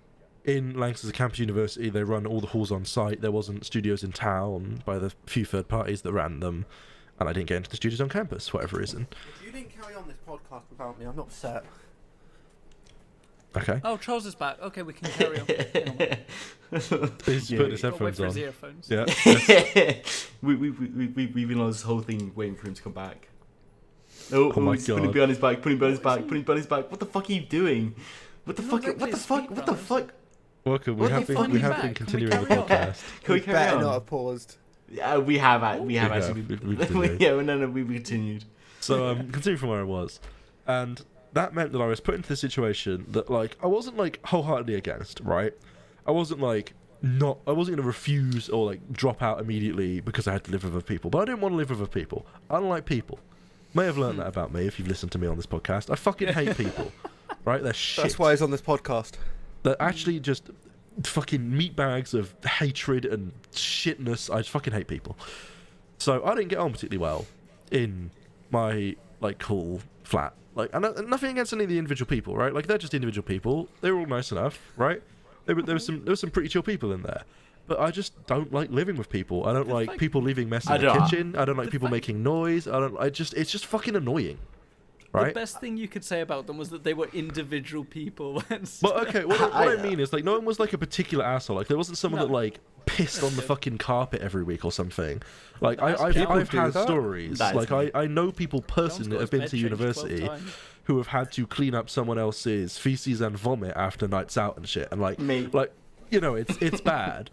in. Lancs is a campus university. They run all the halls on site. There wasn't studios in town by the few third parties that ran them, and I didn't get into the studios on campus for whatever reason. If you didn't carry on this podcast without me, I'm not upset. Okay. Oh, Charles is back. Okay, we can carry on. He's Yeah. putting his Gotta wait headphones for his on. earphones. Yeah. We've been on this whole thing waiting for him to come back. Oh my he's putting God. behind his back, putting behind his back, putting behind his back. What the fuck are you doing? What the Not fuck? exactly What the a fuck? speed What the round. fuck? Welcome. We What the have been fuck we is have back? been Can we continuing the carry on? podcast. Can we carry better on? not have paused. Yeah, we have We actually. have, we've continued. Yeah, no, we continued. So continuing from where I was, and that meant that I was put into the situation that like I wasn't like wholeheartedly against, right? I wasn't like I wasn't gonna refuse or like drop out immediately because I had to live with other people, but I didn't want to live with other people. I don't like people. May have learned that about me if you've listened to me on this podcast. I fucking hate people. Right? They're shit. That's why he's on this podcast. They're actually just fucking meat bags of hatred and shitness. I just fucking hate people. So I didn't get on particularly well in my like cool flat. Like, and nothing against any of the individual people, right? Like they're just individual people. They were all nice enough, right? There was some pretty chill people in there. But I just don't like living with people. I don't The like fact- people leaving mess I in the don't- kitchen. I don't like the people fact- making noise. It's just fucking annoying. The Right? best thing you could say about them was that they were individual people. But okay, what I I- mean is like no one was like a particular asshole. Like there wasn't someone No. that like pissed on the good. fucve carpet every week or something. Like That's I've people do had that. stories. That is Like me. I know people personally that John's have got been his to bed changed 12 university times. who have had to clean up someone else's feces and vomit after nights out and shit. And like Me. like you know it's bad.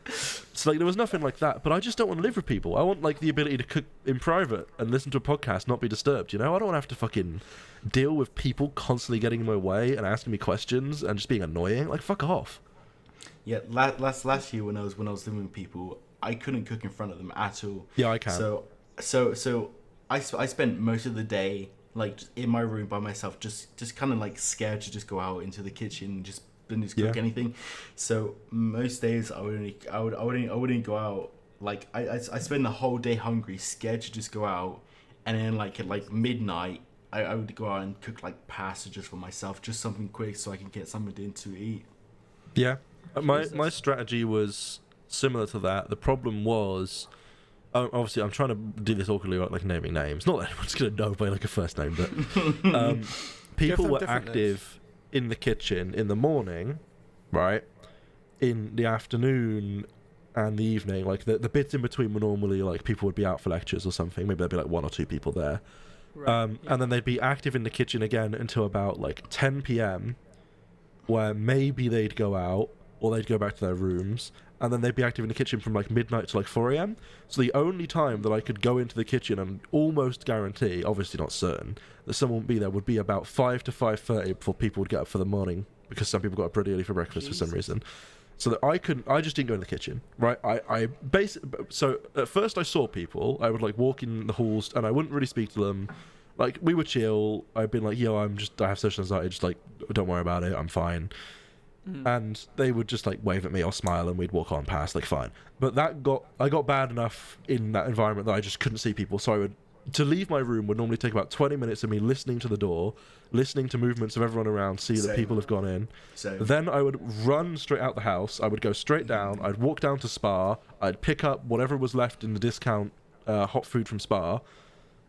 It's like there was nothing like that, but I just don't want to live with people. I want like the ability to cook in private and listen to a podcast, not be disturbed. You know, I don't want to have to fucking deal with people constantly getting in my way and asking me questions and just being annoying. Like, fuck off. Yeah, last year when I was living with people, I couldn't cook in front of them at all. Yeah, I can. So I spent most of the day like just in my room by myself, just kind of like scared to just go out into the kitchen and just cook anything. So most days I wouldn't go out. Like I spend the whole day hungry, scared to just go out, and then like at like midnight I would go out and cook like pasta just for myself, just something quick so I can get something to eat. Yeah, my strategy was similar to that. The problem was, obviously, I'm trying to do this awkwardly, like naming names. Not that anyone's gonna know by like a first name, but people were active in the kitchen in the morning, right? In the afternoon and the evening, like the bits in between were normally like people would be out for lectures or something. Maybe there'd be like 1 or 2 people there. Right, and then they'd be active in the kitchen again until about like 10 p.m. where maybe they'd go out or they'd go back to their rooms, and then they'd be active in the kitchen from like midnight to like 4 a.m. So the only time that I could go into the kitchen and almost guarantee, obviously not certain, that someone would be there would be about 5 to 5:30 before people would get up for the morning, because some people got up pretty early for breakfast for some reason. So that I just didn't go in the kitchen, right? So at first I saw people, I would like walk in the halls and I wouldn't really speak to them. Like, we would chill. I'd been like, yo, I have social anxiety, just like, don't worry about it, I'm fine. And they would just like wave at me or smile and we'd walk on past, like, fine. But I got bad enough in that environment that I just couldn't see people. So to leave my room would normally take about 20 minutes of me listening to the door, listening to movements of everyone around, see that people have gone in. Then I would run straight out the house. I would go straight down. I'd walk down to Spar. I'd pick up whatever was left in the discount hot food from Spar,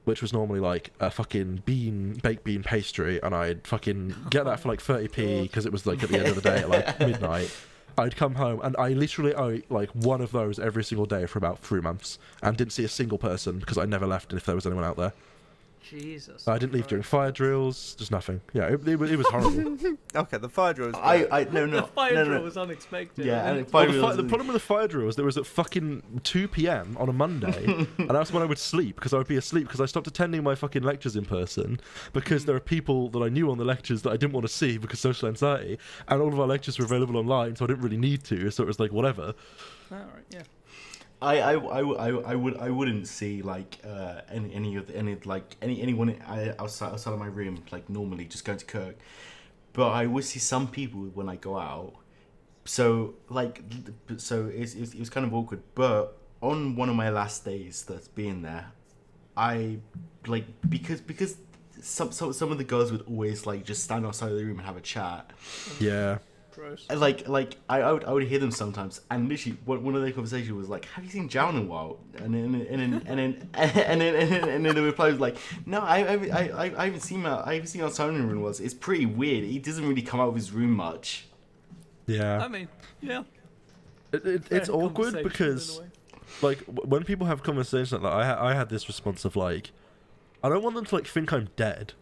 which was normally like a fucking baked bean pastry, and I'd fucking get that for like 30p because it was like at the end of the day at like midnight. I'd come home and I literally ate like one of those every single day for about 3 months and didn't see a single person because I never left if there was anyone out there. Jesus. I didn't leave during fire drills, just nothing. Yeah, it was horrible. Okay, the fire drill was The fire drill was unexpected. Yeah, and the problem with the fire drill was there was at fucking 2 p.m. on a Monday, and that's when I would sleep, because I would be asleep because I stopped attending my fucking lectures in person because there are people that I knew on the lectures that I didn't want to see because social anxiety, and all of our lectures were available online, so I didn't really need to, so it was like, whatever. Alright, yeah. I wouldn't see like anyone outside of my room like normally just going to cook, but I would see some people when I go out. So it was kind of awkward. But on one of my last days that's being there, I like because some of the girls would always like just stand outside of the room and have a chat. Yeah. Like I would hear them sometimes, and literally one of their conversations was like, "Have you seen Jao in a while?" And then the reply was like, "No, I haven't seen outside in the room once. It's pretty weird. He doesn't really come out of his room much." Yeah. I mean, yeah. It's awkward because, like, when people have conversations like that, I had this response of like, I don't want them to like think I'm dead,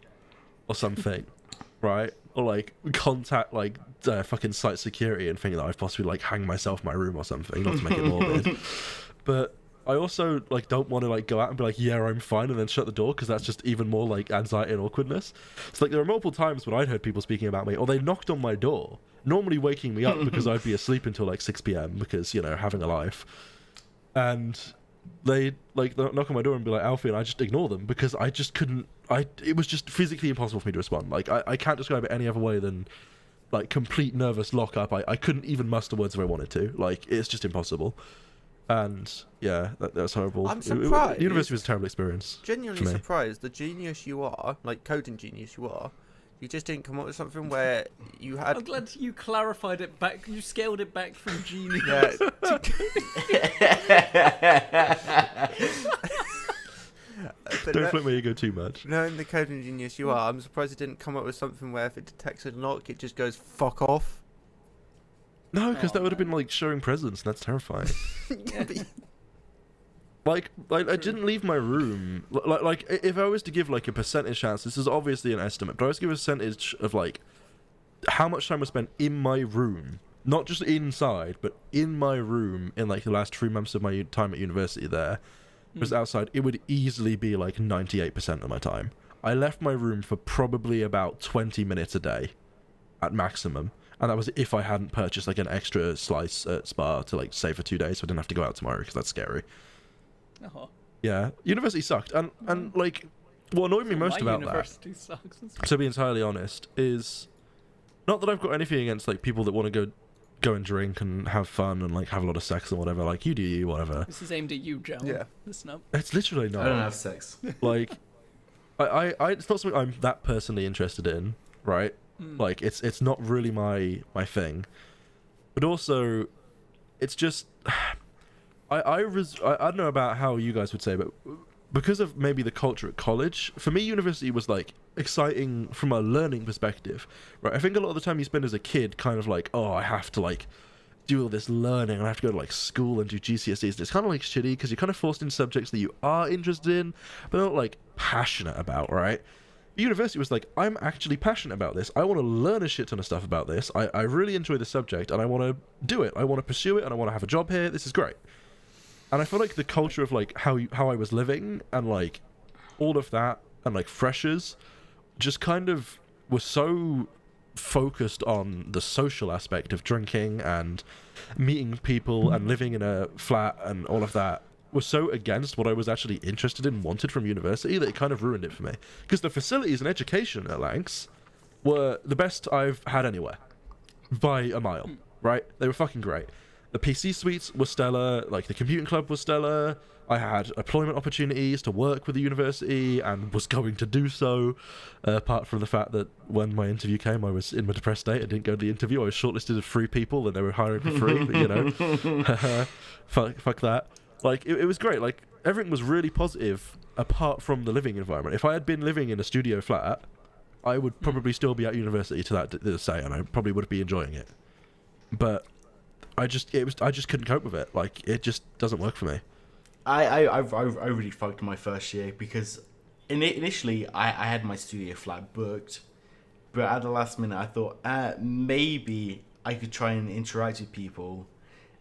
or something, right? Or like contact like fucking site security and think that I've possibly like hanged myself in my room or something, not to make it morbid. But I also like don't want to like go out and be like, yeah, I'm fine, and then shut the door, because that's just even more like anxiety and awkwardness. So like there are multiple times when I'd heard people speaking about me, or they knocked on my door, normally waking me up because I'd be asleep until like 6 p.m. because, you know, having a life, and they like knock on my door and be like, Alfie, and I just ignore them because I just couldn't. It was just physically impossible for me to respond. Like I can't describe it any other way than like complete nervous lockup. I couldn't even muster words if I wanted to. Like, it's just impossible. And yeah, that was horrible. I'm surprised. The university was a terrible experience. Genuinely surprised. The genius you are, like coding genius you are, you just didn't come up with something where you had. I'm glad you clarified it back. You scaled it back from genius. Don't flip my ego too much. Knowing the coding genius you are, I'm surprised it didn't come up with something where if it detects a knock, it just goes fuck off. No, because that would have been like showing presence, and that's terrifying. Like I didn't leave my room. Like if I was to give like a percentage chance, this is obviously an estimate, but I was to give a percentage of like how much time was spent in my room, not just inside, but in my room in like the last 3 months of my time at university there, was outside, it would easily be like 98% of my time. I left my room for probably about 20 minutes a day at maximum. And that was if I hadn't purchased like an extra slice at Spa to like save for 2 days so I didn't have to go out tomorrow because that's scary. Oh. Yeah, university sucked. And like, what annoyed me most about university sucks. to be entirely honest, is not that I've got anything against like people that want to go and drink and have fun and like have a lot of sex and whatever. Like, you do you, whatever. This is aimed at you, Joe. Yeah. Listen up. It's literally not. I don't have sex. Like, I it's not something I'm that personally interested in, right? Like, it's not really my thing. But also, it's just I don't know about how you guys would say, but because of maybe the culture at college, for me, university was like exciting from a learning perspective, right? I think a lot of the time you spend as a kid kind of like, oh, I have to like do all this learning and I have to go to like school and do GCSEs, and it's kind of like shitty because you're kind of forced in subjects that you are interested in but not like passionate about, right? University was like, I'm actually passionate about this. I want to learn a shit ton of stuff about this. I really enjoy the subject and I want to do it. I want to pursue it and I want to have a job here. This is great. And I feel like the culture of like how I was living and like all of that and like freshers just kind of was so focused on the social aspect of drinking and meeting people and living in a flat and all of that was so against what I was actually interested in, wanted from university, that it kind of ruined it for me. Because the facilities and education at Lancs were the best I've had anywhere by a mile, right? They were fucking great. The PC suites were stellar, like the computing club was stellar. I had employment opportunities to work with the university and was going to do so, apart from the fact that when my interview came, I was in my depressed state. I didn't go to the interview. I was shortlisted of 3 people and they were hiring for free, but, you know, fuck that. Like, it was great. Like, everything was really positive apart from the living environment. If I had been living in a studio flat, I would probably still be at university to that say, and I probably would be enjoying it. But I just couldn't cope with it. Like, it just doesn't work for me. I really fucked my first year because initially I had my studio flat booked, but at the last minute I thought maybe I could try and interact with people,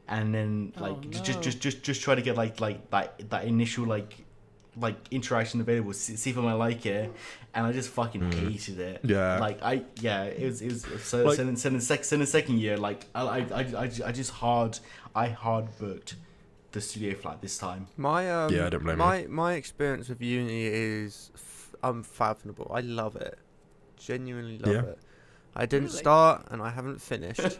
and then like just try to get like that initial like interaction available, see if I might like it, and I just fucking hated it. Yeah. Like it was so like, in the second year, like I just hard booked the studio flat this time. My I don't blame you. my experience with uni is unfathomable. I love it, genuinely love it. I didn't start and I haven't finished.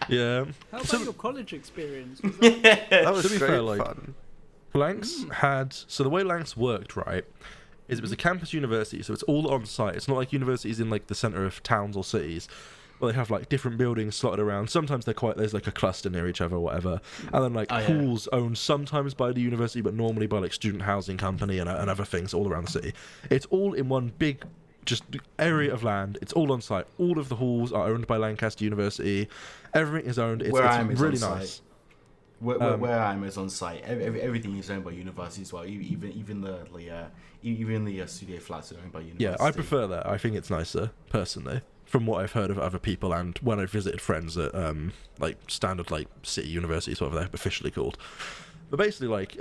Yeah. How about your college experience? That was To be great fair, like, fun. Lancs had, so the way Lancs worked, right, is it was a campus university, so it's all on site. It's not like universities in like the centre of towns or cities where they have like different buildings slotted around. Sometimes there's like a cluster near each other or whatever, and then like halls owned sometimes by the university but normally by like student housing company and other things all around the city. It's all in one big just area of land. It's all on site. All of the halls are owned by Lancaster University. Everything is owned. It's really nice. Where I am is on site. Everything is owned by university as well. Even the studio flats are owned by university. Yeah, I prefer that. I think it's nicer personally, from what I've heard of other people and when I've visited friends at like standard like city universities, whatever they're officially called. But basically, like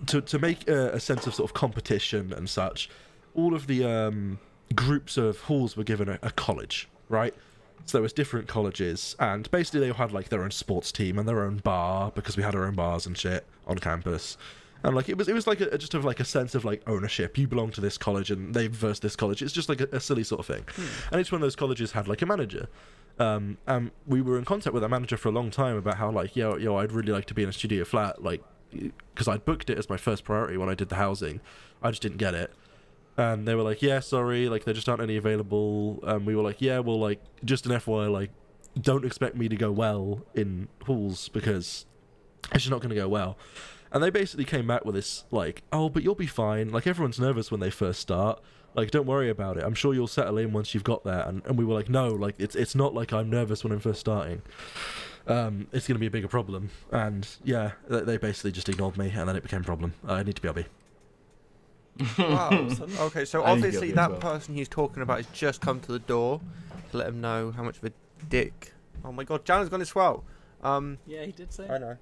to make a sense of sort of competition and such, all of the groups of halls were given a college, right? So there was different colleges, and basically they had like their own sports team and their own bar, because we had our own bars and shit on campus. And like it was like just a sense of like ownership. You belong to this college and they versus this college. It's just like a silly sort of thing. And each one of those colleges had like a manager. And we were in contact with that manager for a long time about how like yo I'd really like to be in a studio flat, like because I'd booked it as my first priority when I did the housing. I just didn't get it. And they were like, yeah, sorry, like there just aren't any available. We were like, yeah, well, like just an FYI, like don't expect me to go well in halls because it's just not going to go well. And they basically came back with this like, oh, but you'll be fine. Like everyone's nervous when they first start. Like don't worry about it. I'm sure you'll settle in once you've got there. And we were like, no, like it's not like I'm nervous when I'm first starting. It's going to be a bigger problem. And yeah, they basically just ignored me, and then it became a problem. I need to be RB. Wow. Okay, so I need to obviously get that as well. person he's talking about has just come to the door, to let him know how much of a dick. Oh my god, Jan's gone as well. Yeah, he did say. I know.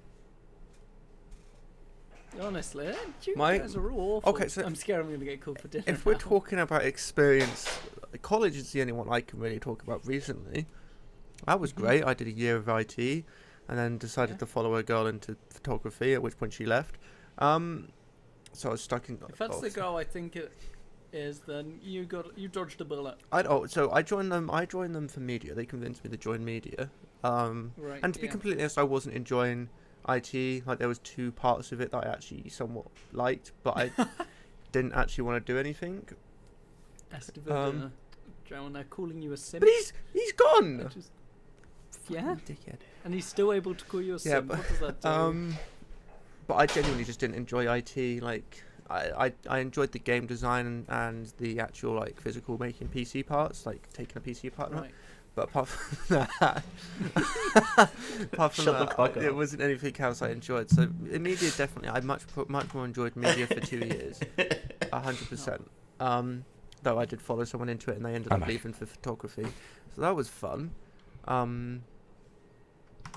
Honestly, you My- guys are all awful. Okay, so I'm scared I'm going to get called for dinner. If we're now. talking about experience, college is the only one I can really talk about recently. That was great. I did a year of IT, and then decided Yeah. to follow a girl into photography. At which point she left. So I was stuck in. If that's the girl I think it is, then you dodged a bullet. So I joined them. I joined them for media. They convinced me to join media. Right. And to be yeah. completely honest, I wasn't enjoying IT. Like there was two parts of it that I actually somewhat liked, but I didn't actually want to do anything. Estevan, Joe, they're calling you a simp. But he's gone. I just- yeah, Dickhead. and he's still able to call you a Yeah, simp. but What does that do? But I genuinely just didn't enjoy IT. Like I enjoyed the game design and the actual like physical making PC parts, like taking a PC apart. Right. But apart from that, Shut the fuck it up. wasn't anything else I enjoyed. So in media, definitely, I much more enjoyed media for 2 years, 100%. Though I did follow someone into it, and they ended I'm up back. leaving for photography, so that was fun.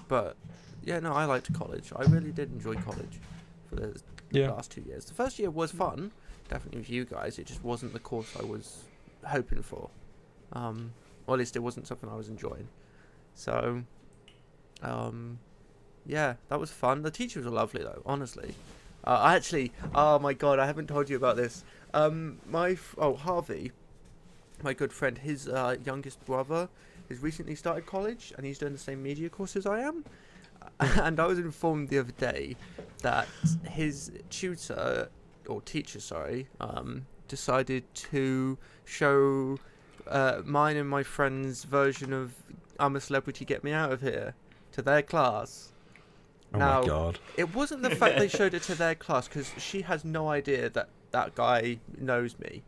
But yeah, no, I liked college. I really did enjoy college for the last 2 years. The first year was fun, definitely with you guys. It just wasn't the course I was hoping for. Or at least it wasn't something I was enjoying. So, yeah, that was fun. The teachers were lovely, though, honestly. I actually, oh my god, I haven't told you about this. Harvey, my good friend, his youngest brother has recently started college, and he's doing the same media course as I am. And I was informed the other day that his tutor, or teacher, sorry, decided to show mine and my friend's version of I'm a Celebrity, Get Me Out of Here to their class. Oh Now, my god. It wasn't the fact they showed it to their class, because she has no idea that that guy knows me.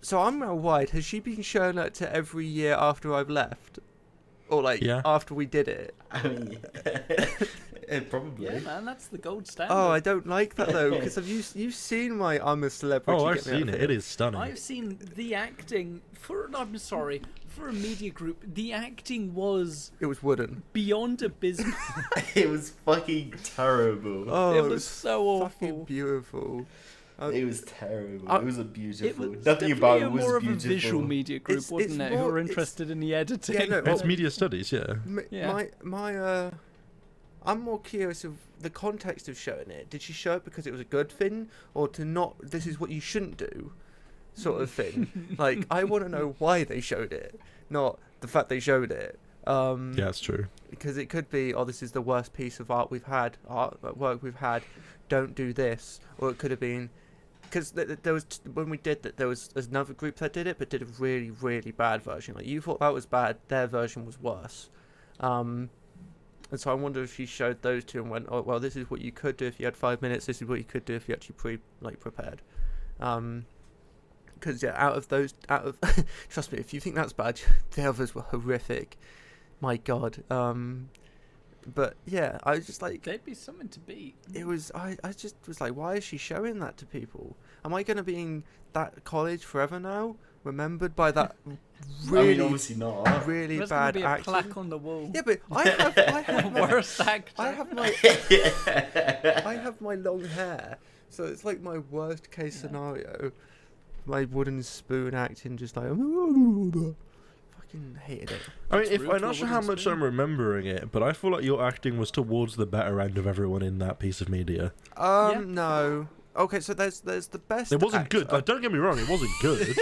So I'm now wide. Has she been showing that to every year after I've left? Or like Yeah. after we did it? I mean, probably. Yeah, man, that's the gold standard. Oh, I don't like that though, because you've seen my I'm a Celebrity. Oh, I've Get Me Out seen of it. Here. It is stunning. I've seen the acting for. I'm sorry, for a media group, the acting was It was wooden. beyond abysmal. It was fucking terrible. Oh, It was so fucking awful. beautiful. It was terrible. I- It was a It beautiful. was Nothing definitely about it was more of beautiful. a visual media group, It's wasn't it? Who more- were it's- interested in the editing. Yeah, no, It's well- media studies, yeah. Yeah. I'm more curious of the context of showing it. Did she show it because it was a good thing, or to not? This is what you shouldn't do, sort of thing. Like I want to know why they showed it, not the fact they showed it. Yeah, that's true. Because it could be, oh, this is the worst piece of art we've had, work we've had. Don't do this, or it could have been. Because there was when we did that, there was another group that did it, but did a really, really bad version. Like you thought that was bad, their version was worse. And so I wonder if she showed those two and went, oh well, this is what you could do if you had 5 minutes. This is what you could do if you actually prepared. Because yeah, out of trust me, if you think that's bad, the others were horrific. My God. But yeah, I was just like, There'd be something to beat. it was. I just was like, why is she showing that to people? Am I gonna be in that college forever now, remembered by that I really, mean, obviously not. really There's bad gonna be a acting? plaque on the wall. Yeah, but I have my, Worst actor. I have my long hair, so it's like my worst case scenario. My wooden spoon acting, just like fucking hated it. I mean, That's rude I'm to a not sure how wooden much spoon. I'm remembering it, but I feel like your acting was towards the better end of everyone in that piece of media. Yeah. No. Okay, so there's the best. It wasn't good. actor. Like, don't get me wrong, it wasn't good.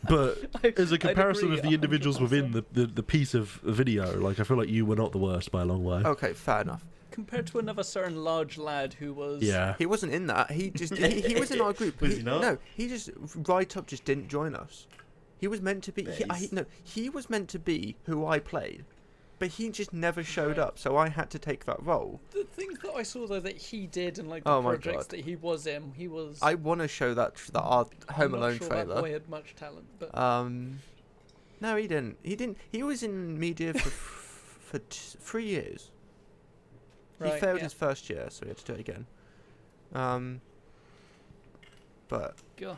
But as a I'd comparison agree of the individuals 100%. within the piece of video, like I feel like you were not the worst by a long way. Okay, fair enough. Compared to another certain large lad who was. Yeah. He wasn't in that. He just he was in our group. Was he not? No, he just right up just didn't join us. He was meant to be. Base. He was meant to be who I played, but he just never showed up. So I had to take that role. The things that I saw though that he did and like Oh the my projects God. that he was in, he was. I want to show that our Home I'm Alone not sure trailer. That boy had much talent, but No, he didn't. He didn't. He was in media for 3 years. He right, failed yeah. his first year, so he had to do it again. but Gosh.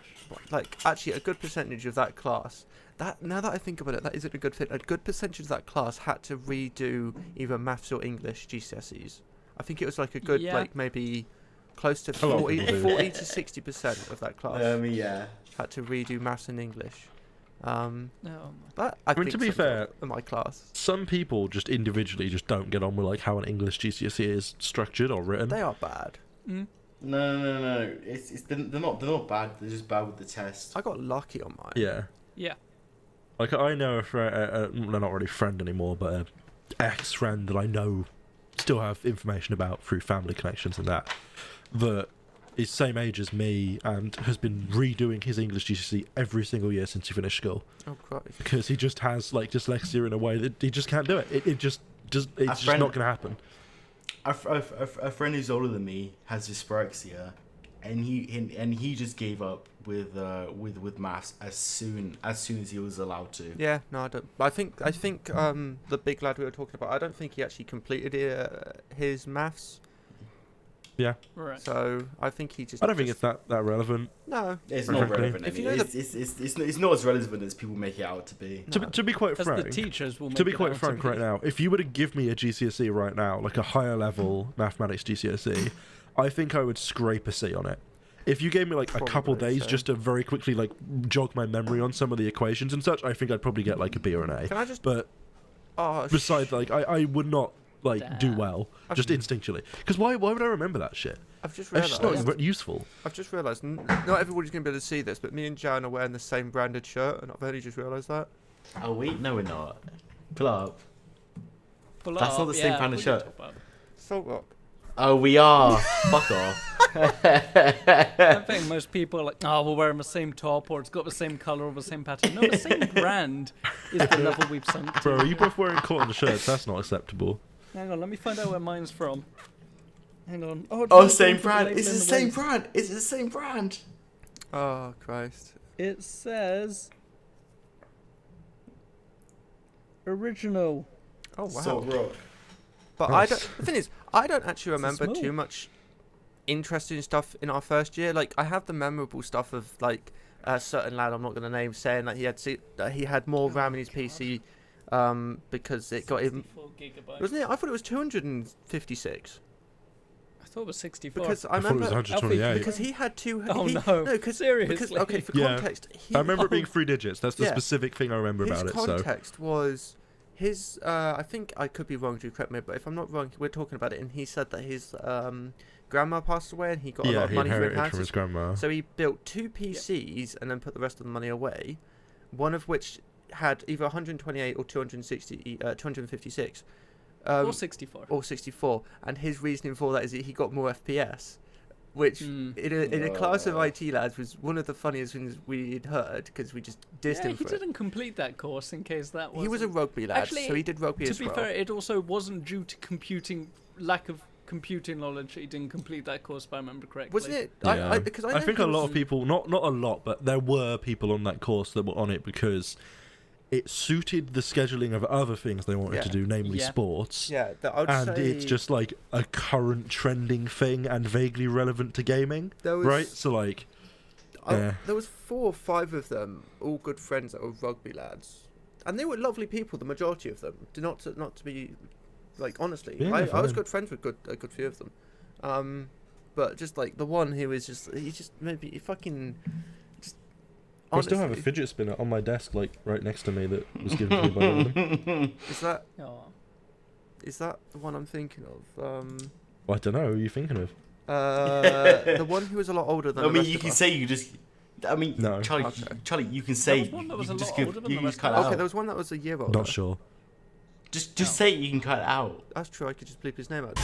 like actually a good percentage of that class. That now that I think about it, that isn't a good fit. A good percentage of that class had to redo either maths or English GCSEs. I think it was like a good Yeah. like maybe close to A lot of 40, people do. 40 to 60% of that class Yeah. had to redo maths and English. Oh, That I mean, think to be sums fair- up in my class, Some people just individually just don't get on with like how an English GCSE is structured or written. they are bad. mm. No. They're not bad. They're just bad with the test. I got lucky on mine. Yeah. Yeah. Like I know a friend, they're not really a friend anymore, but an ex-friend that I know still have information about through family connections and that is same age as me and has been redoing his English GCSE every single year since he finished school Oh Christ. because he just has like dyslexia in a way that he just can't do it. It's just friend- not going to happen. A friend who's older than me has dyspraxia, and he just gave up with maths as soon as he was allowed to. Yeah, no, I don't. I think the big lad we were talking about, I don't think he actually completed his maths. Yeah, Right. So I think he just. I don't think it's that relevant. No. It's Frankly. not relevant. If you Anyway. know It's not as relevant as people make it out to be. No. To be quite As frank, the teachers will make to be it quite out frank be. right now, if you were to give me a GCSE right now, like a higher level mathematics GCSE, I think I would scrape a C on it. If you gave me like a couple Probably days so. just to very quickly like jog my memory on some of the equations and such, I think I'd probably get like a B or an A. Can I just? But Oh, besides, like I would not like do Damn. well just instinctively. Because why would I remember that shit? I've just It's just not realised. useful. I've just realised. Not everybody's gonna be able to see this, but me and Jan are wearing the same branded shirt, and I've only just realised that. Oh wait, no, we're not. Pull up. Pull That's not up, the same kind of we can shirt. talk about it. Salt Rock. Oh, we are. Fuck off. I think most people are like, oh, we're wearing the same top, or it's got the same colour or the same pattern. No, the same brand is the level we've sunk to. Bro, are you both wearing cotton shirts? That's not acceptable. Hang on, let me find out where mine's from. Hang on. Oh, Oh, it's same got the brand. label It's in the the same waist. brand. It's the same brand. Oh Christ. It says original. Oh wow. So rock. But Nice. the thing is, I don't actually It's a remember small. too much interesting stuff in our first year. Like I have the memorable stuff of like a certain lad I'm not going to name saying that he had more RAM in his PC because it got him. 64 gigabytes. Wasn't it? I thought it was 256 I thought it was 64. because I I thought it was remember 128. because he had two. Oh, he, no. because Seriously? okay, for Yeah. context, I remember it being oh, 3 digits. That's the Yeah. specific thing I remember his about it. So context was his. I think I could be wrong. Do correct me, but if I'm not wrong, we're talking about it, and he said that his grandma passed away, and he got a lot yeah, of he money for inherited from inheritance. his grandma. So he built 2 PCs and then put the rest of the money away, one of which had either 128 or 256. or 64. Or 64. And his reasoning for that is that he got more FPS, which Mm. in a class of Oh. IT lads was one of the funniest things we'd heard because we just dissed Yeah, him he for it. didn't complete that course in case that was. He was a rugby lad, Actually, so he did rugby To as be well. fair, it also wasn't due to lack of computing knowledge. He didn't complete that course, if I remember correctly. Wasn't it? Yeah. Because I know think he a lot was- of people, not a lot, but there were people on that course that were on it because it suited the scheduling of other things they wanted Yeah. to do, namely Yeah. sports. Yeah, I would And say it's just like a current trending thing and vaguely relevant to gaming, there was, right? So like, yeah. There was 4 or 5 of them, all good friends that were rugby lads, and they were lovely people. The majority of them, not to be like honestly, Yeah, I was fine. good friends with a good few of them, but just like the one who was just he fucking. Just, I still have a honestly, fidget spinner on my desk, like right next to me, that was given to me by one of them. Oh. Is that the one I'm thinking of? I don't know. Who are you thinking of? The one who was a lot older than. I the mean, rest you of can us. say you just. I mean, No. Charlie, Okay. Charlie, you can say was one that was you a can just lot give older than you the can rest just cut of it us. Okay, out. there was one that was a year older. Not sure. Just No. say it, you can cut it out. That's true. I could just bleep his name out.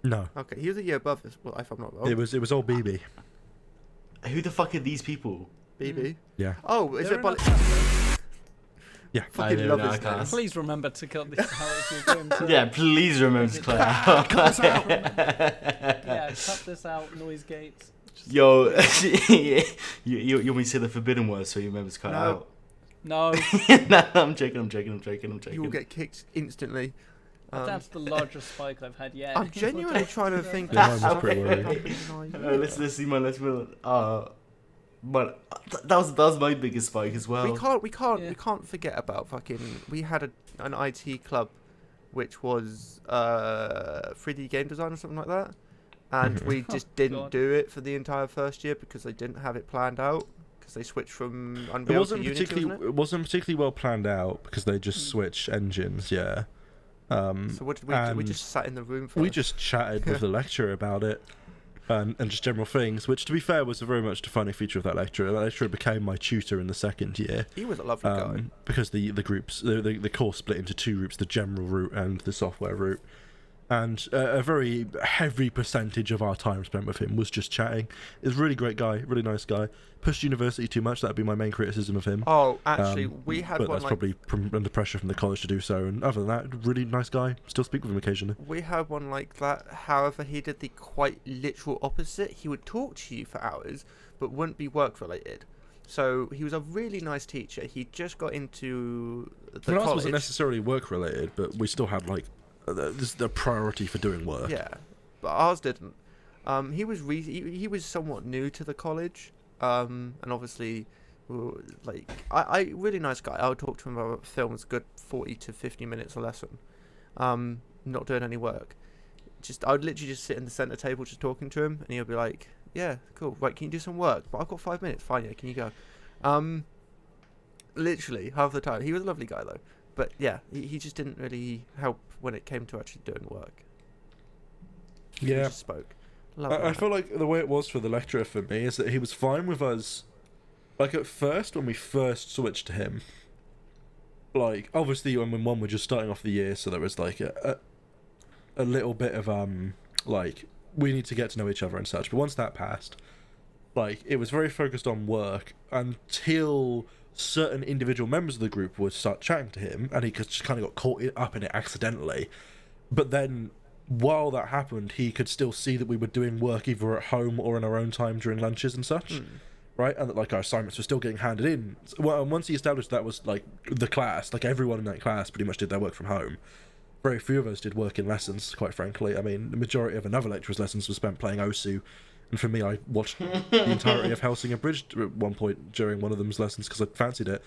No. Okay, he was a year above us. Well, if I'm not wrong. It was all BB. Who the fuck are these people? BB. Yeah. Oh, is They're it? in our class. Yeah. Fucking they're love in our his name. class. Please remember to cut this out if you're going to. Yeah, please remember to cut it out. Yeah, cut this out, noise gates. Just- Yo, you want me to say the forbidden word so you remember to cut No. it No. out? No, I'm joking. You will get kicked instantly. That's the largest spike I've had yet. I'm genuinely trying to think. Yeah, of mine was pretty something worrying. Let's see my but that was my biggest spike as well. We can't Yeah. forget about fucking. We had an IT club, which was 3D game design or something like that, and Mhm. we just didn't God. do it for the entire first year because they didn't have it planned out because they switched from It Unreal wasn't to Unity, particularly. wasn't It wasn't particularly well planned out because they just Mm. switched engines. Yeah. it? So what did we do? We and just sat in the room for. we just chatted with the lecturer about it. And just general things, which to be fair was a very much defining feature of that lecturer. That lecturer became my tutor in the second year. He was a lovely guy. Because the groups the course split into two groups, the general route and the software route, and a very heavy percentage of our time spent with him was just chatting. He's a really great guy, really nice guy. Pushed university too much, that'd be my main criticism of him. Oh, actually, we had but one that's like probably under pressure from the college to do so, and other than that, really nice guy. Still speak with him occasionally. we had one like that. However, he did the quite literal opposite. He would talk to you for hours, but wouldn't be work related. So he was a really nice teacher. He just got into the But ours college. wasn't necessarily work related, but we still had like the priority for doing work. Yeah, but ours didn't. He was he was somewhat new to the college, and obviously, like I really nice guy. I would talk to him about films, good 40 to 50 minutes a lesson. Not doing any work. I would literally just sit in the center table just talking to him, and he'll be like, "Yeah, cool. Right, can you do some work? But I've got 5 minutes. Fine, yeah. Can you go?" Literally half the time. He was a lovely guy though, but yeah, he just didn't really help when it came to actually doing work. He Yeah. just spoke. Love I that. feel like the way it was for the lecturer for me is that he was fine with us. Like at first, when we first switched to him, like obviously when one were just starting off the year, so there was like a little bit of like we need to get to know each other and such. But once that passed, like it was very focused on work until certain individual members of the group would start chatting to him, and he just kind of got caught up in it accidentally. But then, while that happened, he could still see that we were doing work either at home or in our own time during lunches and such, right? And that like our assignments were still getting handed in. Well, and once he established that was like the class, like everyone in that class pretty much did their work from home. Very few of us did work in lessons, quite frankly. I mean, the majority of another lecturer's lessons was spent playing OSU. And for me, I watched the entirety of Hellsing Abridged at one point during one of them's lessons because I fancied it.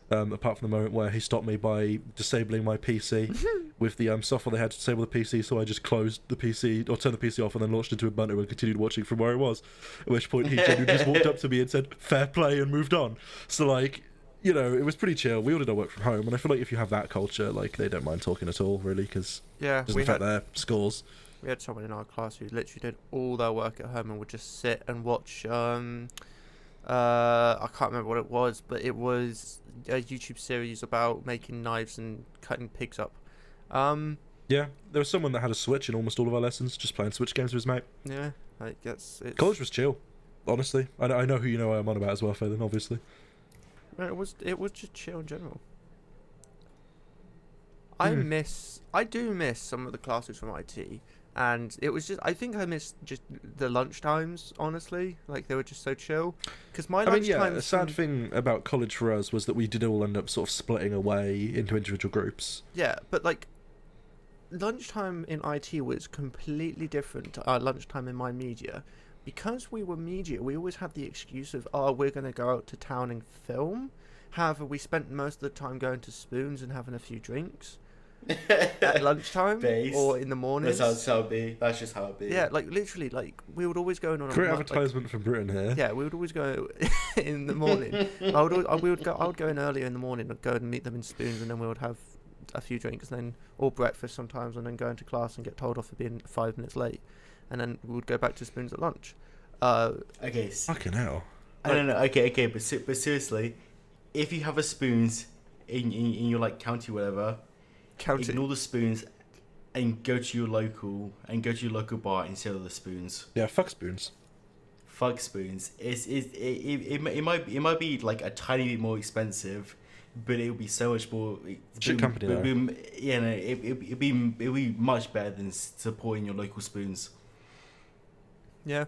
Apart from the moment where he stopped me by disabling my PC with the software they had to disable the PC, so I just closed the PC or turned the PC off and then launched into Ubuntu and continued watching from where I was. At which point he genuinely just walked up to me and said, "Fair play," and moved on. So like, you know, it was pretty chill. We all did our work from home, and I feel like if you have that culture, like they don't mind talking at all, really, because Yeah, it doesn't we affect had their scores. someone in our class who literally did all their work at home and would just sit and watch. I can't remember what it was, but it was a YouTube series about making knives and cutting pigs up. Yeah, there was someone that had a Switch in almost all of our lessons, just playing Switch games with his mate. Yeah, like it's College was chill, honestly. I know who you know I'm on about as well, Phelan, obviously. it was just chill in general. Hmm. I do miss some of the classes from IT, and it was just I think I missed just the lunch times. Honestly, like they were just so chill. Because my I mean, lunch yeah, times the sad from- thing about college for us was that we did all end up sort of splitting away into individual groups. Yeah, but like lunchtime in IT was completely different to our lunchtime in my media. Because we were media, we always had the excuse of, oh, we're going to go out to town and film. However, we spent most of the time going to Spoons and having a few drinks at lunchtime Base. or in the mornings. That's how it be. That's just how it be. Yeah, like literally, like we would always go on Great a advertisement from Britain here. yeah, we would always go in the morning. I would go in earlier in the morning and go and meet them in Spoons, and then we would have a few drinks, and then or breakfast sometimes, and then go into class and get told off for being 5 minutes late, and then we would go back to Spoons at lunch. Okay. Fucking hell. I don't know. Okay. But seriously, if you have a Spoons in your like county, whatever, Counting. ignore the Spoons and go to your local bar instead of the Spoons. Yeah, fuck Spoons. Fuck Spoons. It might be like a tiny bit more expensive, but it would be so much more. Shit company though. Yeah, no, it'd be much better than supporting your local Spoons. Yeah.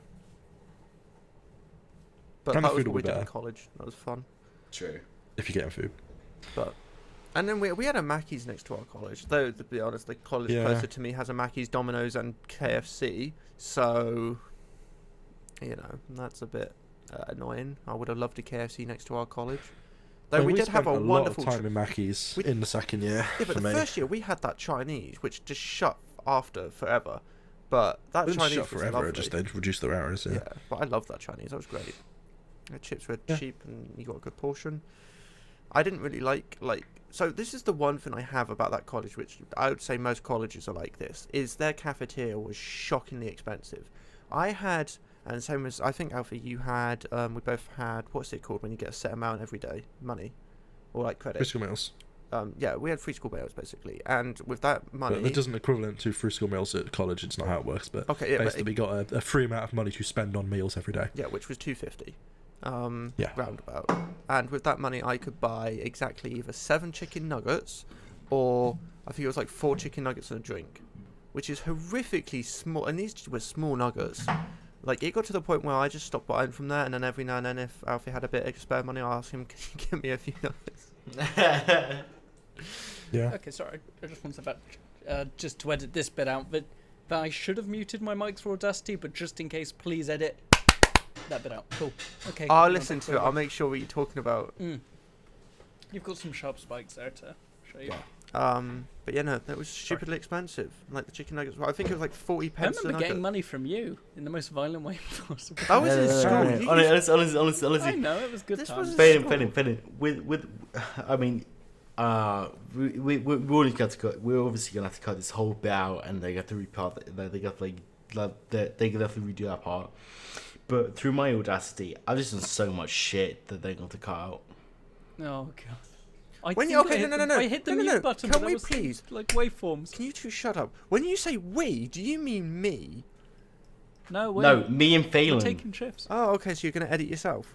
But And the that was food what will we be did in better. college. That was fun. True. If you're getting food. But And then we had a Mackey's next to our college. Though, to be honest, the college Yeah. closer to me has a Mackey's, Domino's, and KFC. So, that's a bit annoying. I would have loved a KFC next to our college. Though Well, we did have spent a lot wonderful of time in Mackey's we- in the second year. Yeah, but for the me. first year we had that Chinese, which just shut after forever. But that It didn't Chinese shut was forever. lovely. Just they reduced their hours. Yeah, but I loved that Chinese. That was great. The chips were Yeah. cheap and you got a good portion. I didn't really like. So this is the one thing I have about that college, which I would say most colleges are like this, is their cafeteria was shockingly expensive. I had, and same as I think Alfie, you had, we both had, what's it called when you get a set amount every day, money, or like credit. Free school meals. Yeah, we had free school meals basically, and with that money, But it doesn't equivalent to free school meals at college. It's not how it works. But okay, yeah, but basically, we got a free amount of money to spend on meals every day. yeah, which was $2.50, Yeah. roundabout. And with that money, I could buy exactly either 7 chicken nuggets, or I think it was like 4 chicken nuggets and a drink, which is horrifically small. And these were small nuggets. Like, it got to the point where I just stopped buying from there, and then every now and then, if Alfie had a bit of spare money, I asked him, "Can you give me a few nuggets?" Yeah. Okay, sorry. I just want to say about just to edit this bit out, but I should have muted my mics for Audacity, but just in case, please edit that bit out. Cool. Okay. I'll carry on. listen to it. I'll make sure what you're talking about. You've got some sharp spikes there to show you. But yeah, no, that was stupidly expensive. Like the chicken nuggets, I think it was like 40 I pence a remember nugget. getting money from you in the most violent way possible. I was in school. You used- Honestly, I know, it was good This times. was- Failing. With, I mean, we're obviously gonna have to cut this whole bit out, and they have to repart. They have to they have to redo that part. But through my Audacity, I've just done so much shit that they're going to cut out. Oh god. I When think you- okay, I hit no, the- no, no, I hit the no, no, mute no. button, Can but we that was please- like waveforms. Can you two shut up? When you say we, do you mean me? No, wait. No, me and We're Phelan. taking shifts. Oh, okay, so you're gonna edit yourself.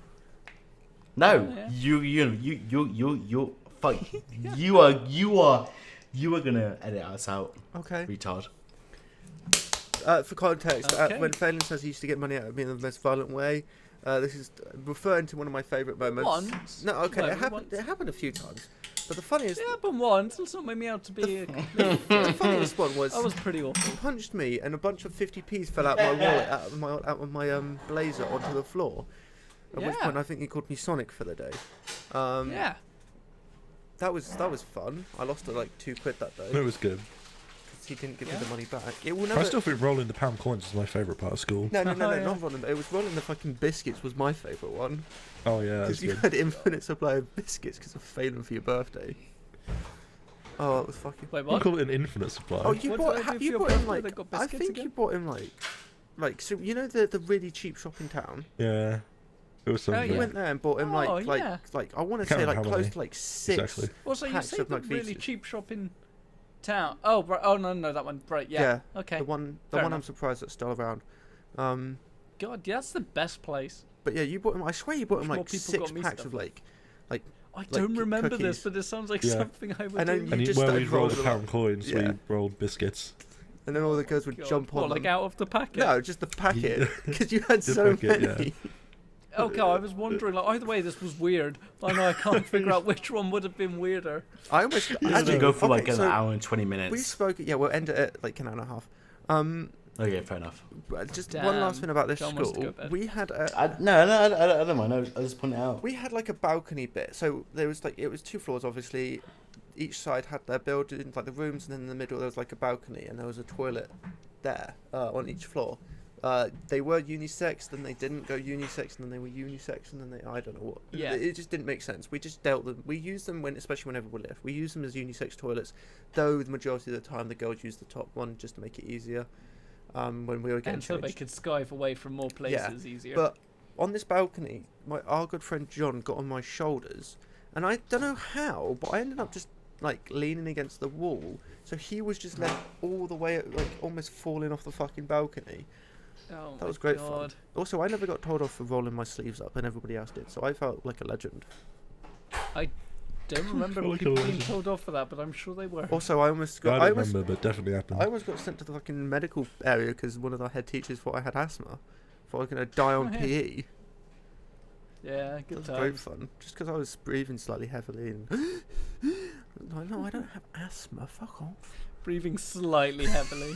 No, Yeah. you fuck. You are gonna edit us out, Okay. retard. For context, Okay. when Phelan says he used to get money out of me in the most violent way, this is referring to one of my favourite moments. Once. No, okay, No, it happened. once. It happened a few times. But the funniest, It happened once. Let's not make me out to be. the funniest one was That was pretty awful. he punched me, and a bunch of 50p's fell out my wallet, out of my blazer onto the floor. At which Yeah. point, I think he called me Sonic for the day. Yeah. That was fun. I lost like £2 that day It was good. because he didn't give me Yeah. the money back. It will never. I still think rolling the pound coins is my favourite part of school. No, Oh, yeah. not rolling. It was rolling the fucking biscuits was my favourite one. Oh yeah, that's Because you good. had infinite supply of biscuits because of failing for your birthday. Oh, it was fucking. Wait, I what? call it an infinite supply. Oh, you What bought. did I do for You your bought him birthday like. that got I biscuits think you again? bought him like so. You know the really cheap shop in town. Yeah. It was something. You yeah. went there and bought him Oh, like yeah. I want to Can't say like remember how close many. to like 6. Exactly. Also, you packs say of the really McVitie's. cheap shop in town. Oh, right. Oh no, that one. Right. Yeah. Okay. The one Fair I'm enough. surprised that's still around. God, yeah, that's the best place. But yeah, you bought him. I swear you bought him More like people 6 got me packs stuff. of like. I don't remember cookies. this, but it sounds like Yeah. something I would And then do. you And just where started we rolled the rolling pound coins, Yeah. we rolled biscuits. And then all the girls would God. jump on What, like them. out of the packet? No, just the packet because you had The so packet, yeah. many. Okay, I was wondering. Like, either way, this was weird. I know I can't figure out which one would have been weirder. I almost Actually, actually go for like okay, an so hour and 20 We minutes. spoke. Yeah, we'll end it at like an hour and a half. Okay, fair enough. But just one Damn, last thing about this John wants to school. go bed. We had I don't mind. I just point it out. we had like a balcony bit. So there was like it was 2 floors obviously. Each side had their buildings, like the rooms, and then in the middle there was like a balcony, and there was a toilet there on each floor. They were unisex, then they didn't go unisex, and then they were unisex, and then they I don't know what. Yeah. It just didn't make sense. We just dealt them. We used them especially whenever we left. We used them as unisex toilets, though the majority of the time the girls used the top one just to make it easier. When we were getting And so they changed. could skive away from more places easier. But on this balcony, our good friend John got on my shoulders, and I don't know how, but I ended up just like leaning against the wall, so he was just left all the way, like almost falling off the fucking balcony. oh That my was great God. fun. Also, I never got told off for rolling my sleeves up, and everybody else did, so I felt like a legend. Don't remember Feel like a people being legend. told off for that, but I'm sure they were. Also, I almost I got, don't remember, but definitely happened. I almost got sent to the fucking medical area because one of the head teachers thought I had asthma. Thought I was gonna die on Oh, yeah. PE. Yeah, That good was great times. fun. Just because I was breathing slightly heavily and No, I don't have asthma. Fuck off. Breathing slightly heavily.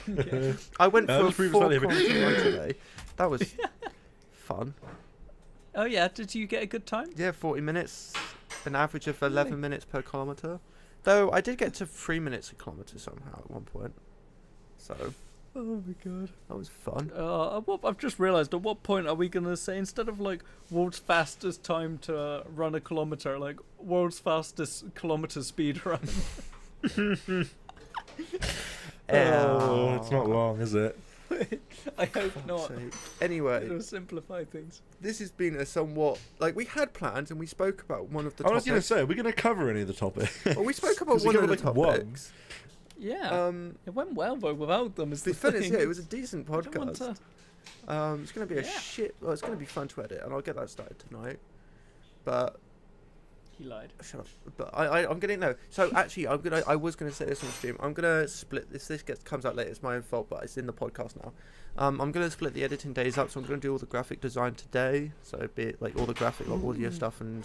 Okay. I went for a just breathing slightly 4 kilometer ride today. That was fun. Oh yeah, did you get a good time? Yeah, 40 minutes, an average of 11 minutes per kilometer. Though I did get to 3 minutes a kilometer somehow at one point. So Oh my god. that was fun. I've just realised, at what point are we going to say, instead of like world's fastest time to run a kilometre, like world's fastest kilometre speed run? Oh, it's not long, is it? I hope Fuck's not. sake. Anyway, It'll simplify things. this has been a somewhat like we had plans and we spoke about one of the I was going to topics. say, are we going to cover any of the topics? Well, we spoke about 'Cause we one of the covered, like, one. topics. Yeah. It went well though without them. Is The the fun is, thing. yeah, it was a decent I don't want podcast. to- It's gonna be a Yeah. shit. Well, it's gonna be fun to edit, and I'll get that started tonight. But He lied. shut up. But I'm gonna no. So actually, I was gonna say this on stream. I'm gonna split this. Comes out later. It's my own fault, but it's in the podcast now. I'm gonna split the editing days up. So I'm gonna do all the graphic design today. So be it like all the graphic, like audio stuff and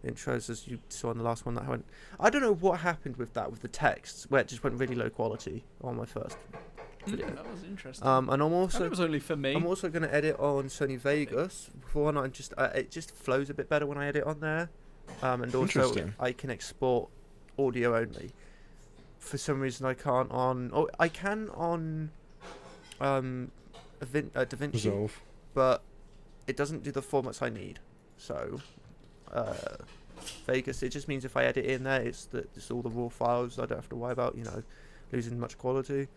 intros, as you saw in the last one that I went. I don't know what happened with that with the text, where it just went really low quality on my first video. That was interesting. And I'm and also it was only for me. I'm also going to edit on Sony Vegas. For one, it just flows a bit better when I edit on there, and also Interesting. I can export audio only. For some reason, I can't on. Oh, I can on DaVinci, Resolve. but it doesn't do the formats I need. So Vegas, it just means if I edit in there, it's all the raw files. I don't have to worry about losing much quality.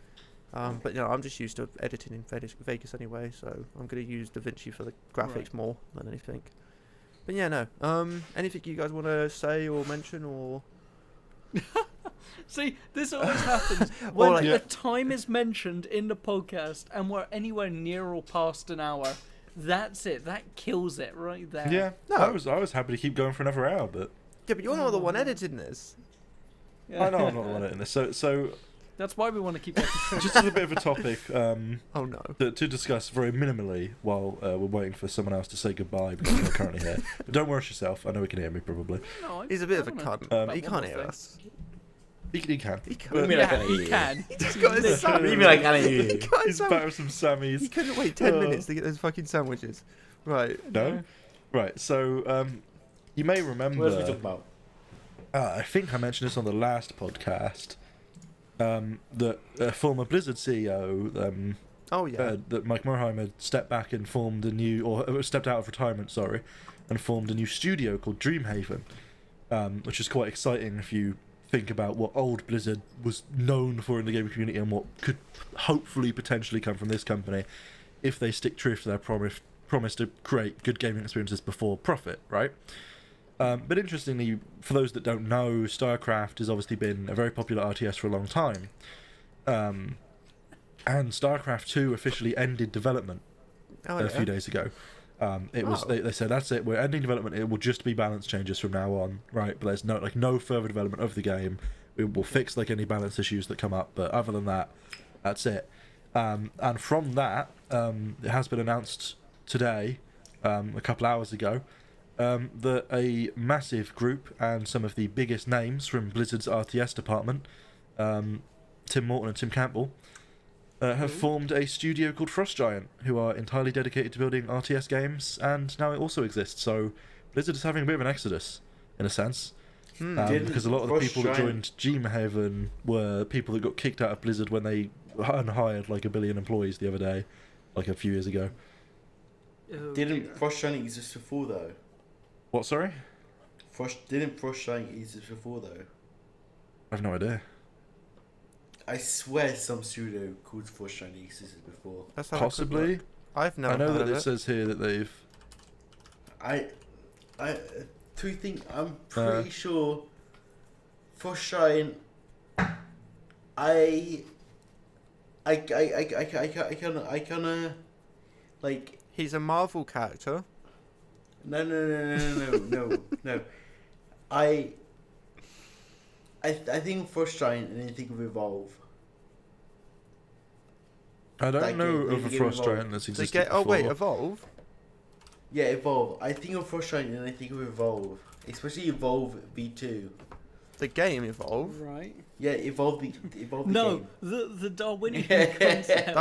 But I'm just used to editing in Vegas anyway, so I'm going to use DaVinci for the graphics Right. more than anything. But yeah, no. Anything you guys want to say or mention or? See, this always happens when like- a time is mentioned in the podcast and we're anywhere near or past an hour. That's it. That kills it right there. Yeah, No. I was happy to keep going for another hour, but Yeah, but you're not the one editing this. Yeah. I know I'm not the one in this. So That's why we want to keep getting just as a bit of a topic Oh no. to discuss very minimally while we're waiting for someone else to say goodbye because we're currently here. But don't worry yourself. I know he can hear me probably. No, He's a bit of a I cunt. wanna- He about can't one hear more us. He can. He What do you can't. mean I can't hear He you? can. He's got his What What sandwich. do you mean I can't hear He you? got his He's sandwich. back with some Sammys. He couldn't wait 10 Oh. minutes to get those fucking sandwiches. Right. No? Right, so you may remember. What else we talk about? I think I mentioned this on the last podcast. That former Blizzard CEO, Oh yeah. that Mike Morhaime had stepped back and formed a new, or stepped out of retirement, sorry, and formed a new studio called Dreamhaven, which is quite exciting if you think about what old Blizzard was known for in the gaming community and what could hopefully potentially come from this company if they stick true to their promise to create good gaming experiences before profit, right? But interestingly, for those that don't know, StarCraft has obviously been a very popular RTS for a long time. And StarCraft 2 officially ended development Oh a yeah. few days ago. They said that's it, we're ending development, it will just be balance changes from now on, right? But there's no further development of the game. We will fix like any balance issues that come up, but other than that, that's it. And from that, it has been announced today, a couple hours ago, that a massive group and some of the biggest names from Blizzard's RTS department, Tim Morton and Tim Campbell, have formed a studio called Frost Giant, who are entirely dedicated to building RTS games, and now it also exists. So Blizzard is having a bit of an exodus, in a sense, Didn't because a lot of the Frost people that Giant- joined Dreamhaven were people that got kicked out of Blizzard when they unhired like 1 billion employees the other day, like a few years ago. Oh, Didn't dear. Frost Giant exist before though? What, sorry? Didn't Frost Giant exist before though? I have no idea. I swear some studio called Frost Giant existed before. That's how I could Possibly. look. I've never I know heard that of it it. says here that they've... To think, I'm pretty sure Frost Giant. I kind of like He's a Marvel character. no. I think Frost Giant and then think of Evolve. I don't That know game, they of a get Frost involved. Giant that's They existed get. Oh before. wait, Evolve. Yeah, Evolve. I think of Frost Giant and I think of Evolve, especially Evolve V2. The game Evolve. Right. Yeah, Evolve the No, game. the Darwinian concept.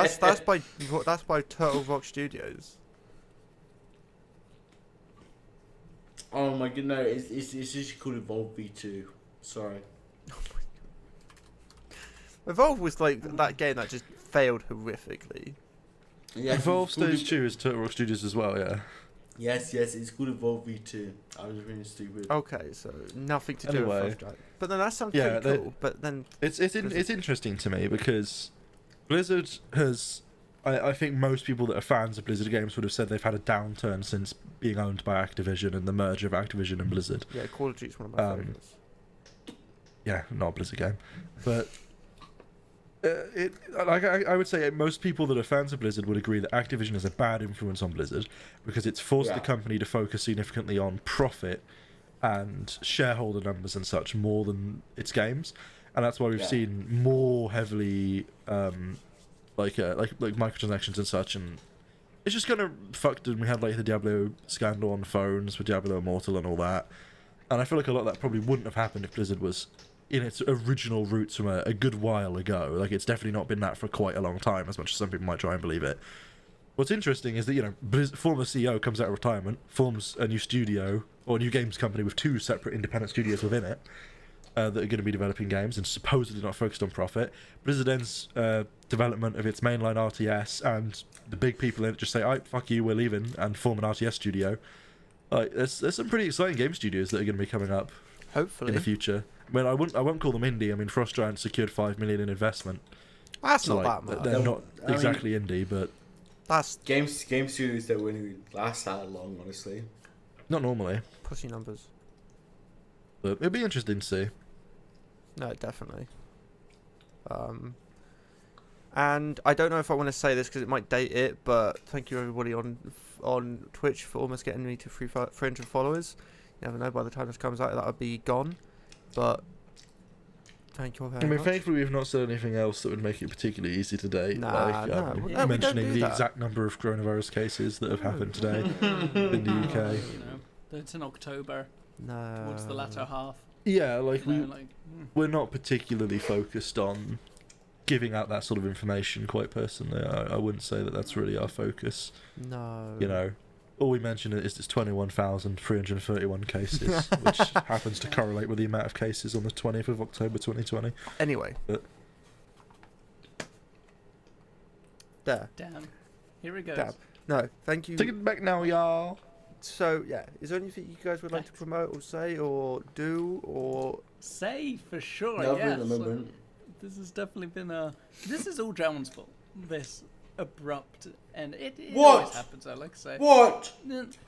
That's by Turtle Rock Studios. Oh my god, no, it's just called Evolve V2. Sorry. Evolve was like that game that just failed horrifically. Yeah, Evolve it's called Stage 2 is Turtle Rock Studios as well, yeah. Yes, it's called Evolve V2. I was really stupid. Okay, so nothing to do Anyway. with Frostbite. But then that sounds Yeah, pretty cool. But then It's interesting to me because Blizzard has... I think most people that are fans of Blizzard games would have said they've had a downturn since being owned by Activision and the merger of Activision and Blizzard. yeah, Call of Duty's one of my favorites. Yeah, not a Blizzard game, but I would say most people that are fans of Blizzard would agree that Activision has a bad influence on Blizzard because it's forced the company to focus significantly on profit and shareholder numbers and such more than its games, and that's why we've seen more heavily like microtransactions and such, and it's just kind of fucked. And we had like the Diablo scandal on phones with Diablo Immortal and all that, and I feel like a lot of that probably wouldn't have happened if Blizzard was in its original roots from a good while ago. Like, it's definitely not been that for quite a long time, as much as some people might try and believe it. What's interesting is that, you know, former CEO comes out of retirement, forms a new studio, or a new games company with 2 separate independent studios within it, that are going to be developing games and supposedly not focused on profit. Blizzard ends development of its mainline RTS, and the big people in it just say, "Alright, fuck you, we're leaving," and form an RTS studio. Like, there's some pretty exciting game studios that are going to be coming up Hopefully. in the future. I mean, I won't call them indie. I mean, Frost Giant secured $5 million in investment. That's So, not like, that much. they're not I mean- exactly indie, but That's Game series that wouldn't last that long, honestly. not normally. pussy numbers. But it'd be interesting to see. No, definitely. And I don't know if I want to say this because it might date it, but thank you everybody on Twitch for almost getting me to 300 followers. You never know, by the time this comes out, that'll be gone. But thank you all very much. thankfully, we've not said anything else that would make it particularly easy today. Nah, no, we don't mentioning do the that. exact number of coronavirus cases that have happened today in the UK. You know, it's in October, No. towards the latter half. Yeah, like You know, like, we're not particularly focused on giving out that sort of information. Quite personally, I wouldn't say that that's really our focus. No. You know, all we mention is it's 21,331 cases, which happens to correlate with the amount of cases on the 20th of October 2020. Anyway. But- There. damn. Here it goes. Dab. No, thank you. Take it back now, y'all. So, yeah. Is there anything you guys would like to promote or say or do or... Say for sure, Nothing yes. at the moment. This has definitely been a. This is all Jowan's fault. This abrupt and it What? always happens. I like to say. What?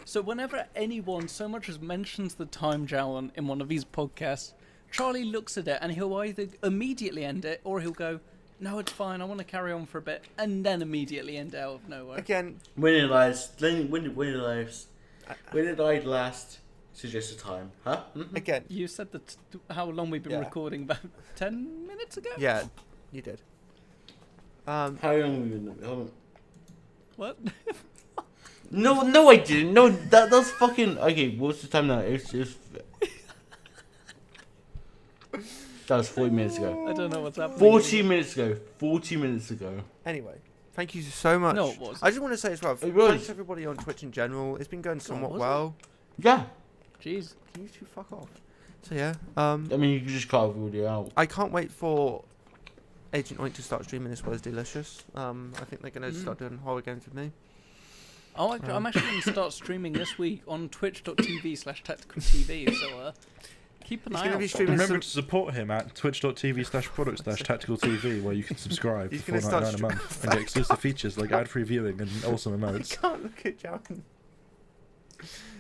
So whenever anyone so much as mentions the time Jowan in one of these podcasts, Charlie looks at it and he'll either immediately end it or he'll go, "No, it's fine. I want to carry on for a bit," and then immediately end out of nowhere. Again, When did I last suggest a time? Huh? Mhm. again. You said that how long we've been Yeah. recording about 10 minutes ago. Yeah, you did. How long have we been? What? No, I didn't. No, that's fucking. Okay, what's the time now? That was 40 minutes ago. I don't know what's happening. 40 minutes ago. 40 minutes ago. Anyway, thank you so much. No, it wasn't. I just want to say as well, It was. thanks everybody on Twitch in general. It's been going somewhat was it? well. Yeah. Jeez. Can you two fuck off? So yeah, I mean, you can just cut the audio out. I can't wait for Agent Oink to start streaming as well as Delicious. I think they're gonna Mm. start doing horror games with me. I'm actually going to start streaming this week on twitch.tv/tacticaltv, so keep an He's eye gonna out. be for streaming it. Remember some- to support him at twitch.tv/product/tacticaltv, where you can subscribe He's for gonna start $4.99 a month and get exclusive features like ad-free viewing and awesome I emotes. can't look at John.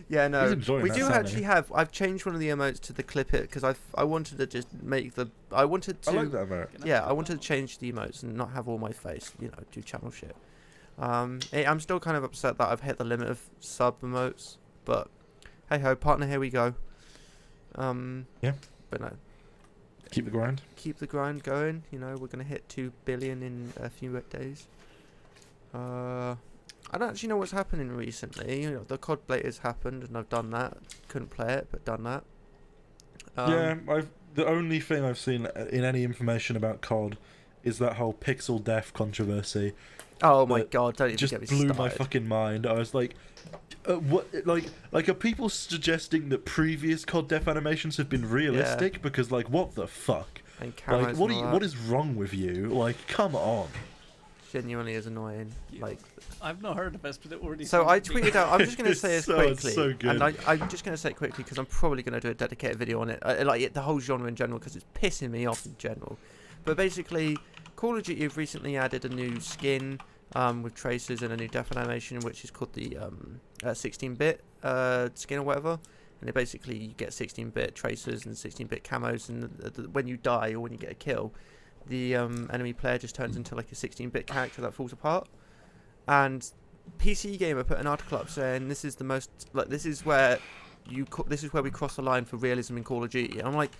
Yeah, no, He's enjoying we that, do isn't actually he? have. I've changed one of the emotes to the clip it because I wanted to just make the. I wanted to. I like that emote. Gonna Yeah, have I to wanted to put change the emotes and not have all my face, you know, do channel shit. I'm still kind of upset that I've hit the limit of sub emotes, but hey ho, partner, here we go. Yeah. But no, Keep the grind. keep the grind going. You know, we're gonna hit 2 billion in a few days. I don't actually know what's happening recently. You know, the COD Blade has happened, and I've done that. Couldn't play it, but done that. Yeah, the only thing I've seen in any information about COD is that whole pixel death controversy. Oh my that god! Don't even Just get me blew started. my fucking mind. I was like, what? Like, are people suggesting that previous COD death animations have been realistic? Because, like, what the fuck? And Like, camos what? and all What that is wrong with you? Like, come on. genuinely is annoying. Yeah. Like, I've not heard of this, but it already. so seems I to be- tweeted out. I'm just going to say It's this quickly, so good. and I'm just going to say it quickly because I'm probably going to do a dedicated video on it, like the whole genre in general, because it's pissing me off in general. But basically, Call of Duty have recently added a new skin with tracers and a new death animation, which is called the 16-bit skin or whatever. And it basically you get 16-bit tracers and 16-bit camos, and when you die or when you get a kill, the enemy player just turns into like a 16-bit character that falls apart. And PC Gamer put an article up saying this is the most this is where this is where we cross the line for realism in Call of Duty. And I'm like,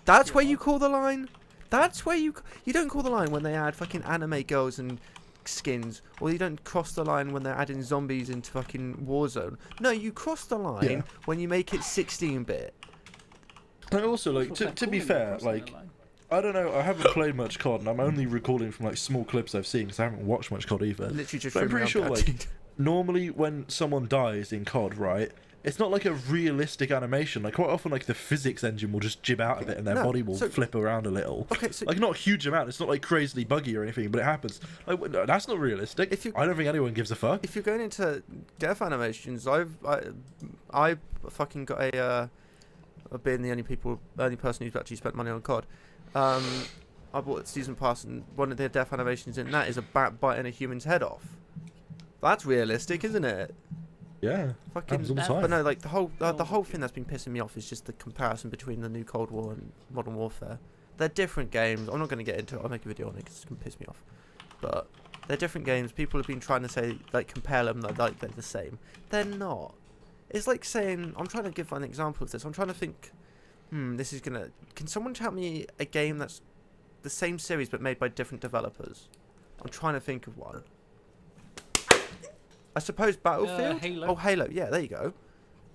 that's where you call the line. That's where you don't call the line when they add fucking anime girls and skins, or you don't cross the line when they're adding zombies into fucking Warzone. No, you cross the line Yeah. when you make it 16-bit. And also, like, What's that to be calling fair, crossing the like, line? I don't know. I haven't played much COD, and I'm only recording from like small clips I've seen because I haven't watched much COD either. Literally just. But I'm threw me pretty off sure, guard. like, normally when someone dies in COD, right, it's not like a realistic animation. Like, quite often, like, the physics engine will just jib out a bit and their No, body will so- flip around a little. Okay, so Like, not a huge amount. It's not like crazily buggy or anything, but it happens. Like, no, that's not realistic. If you- I don't think anyone gives a fuck. if you're going into death animations, I fucking got being the only person who's actually spent money on COD. I bought a season pass, and one of their death animations in that is a bat biting a human's head off. That's realistic, isn't it? Yeah, Fucking. happens all the time. But no, like the whole thing that's been pissing me off is just the comparison between the new Cold War and Modern Warfare. They're different games. I'm not going to get into it. I'll make a video on it because it's going to piss me off. But they're different games. People have been trying to say, like, compare them like they're the same. They're not. It's like saying, I'm trying to give an example of this. I'm trying to think, this is going to... Can someone tell me a game that's the same series but made by different developers? I'm trying to think of one. I suppose Battlefield? Halo. Oh, Halo. Yeah, there you go.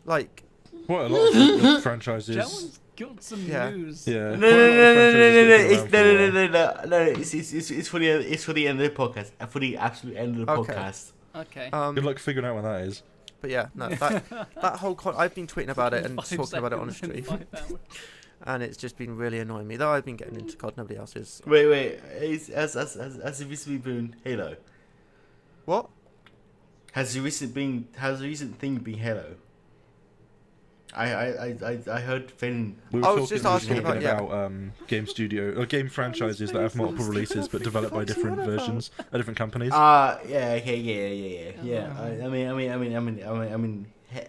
Like, Quite a lot of franchises. Jones got some Yeah. news. Yeah. No, quite a lot of franchises get around for a while. no. It's for the end of the podcast. For the absolute end of the Okay. podcast. Okay. Good luck figuring out when that is. but yeah, no, that whole I've been tweeting about it and 5 talking about it on the seconds in stream, 5 hours. and it's just been really annoying me. Though I've been getting into COD, nobody else is. Wait. Has the recent been Halo? What? Has the recent thing been Halo? I heard Finn. We I were was just talking asking about, yeah. game studio or game franchises that have multiple releases but developed by different versions, different companies. Yeah, okay, yeah.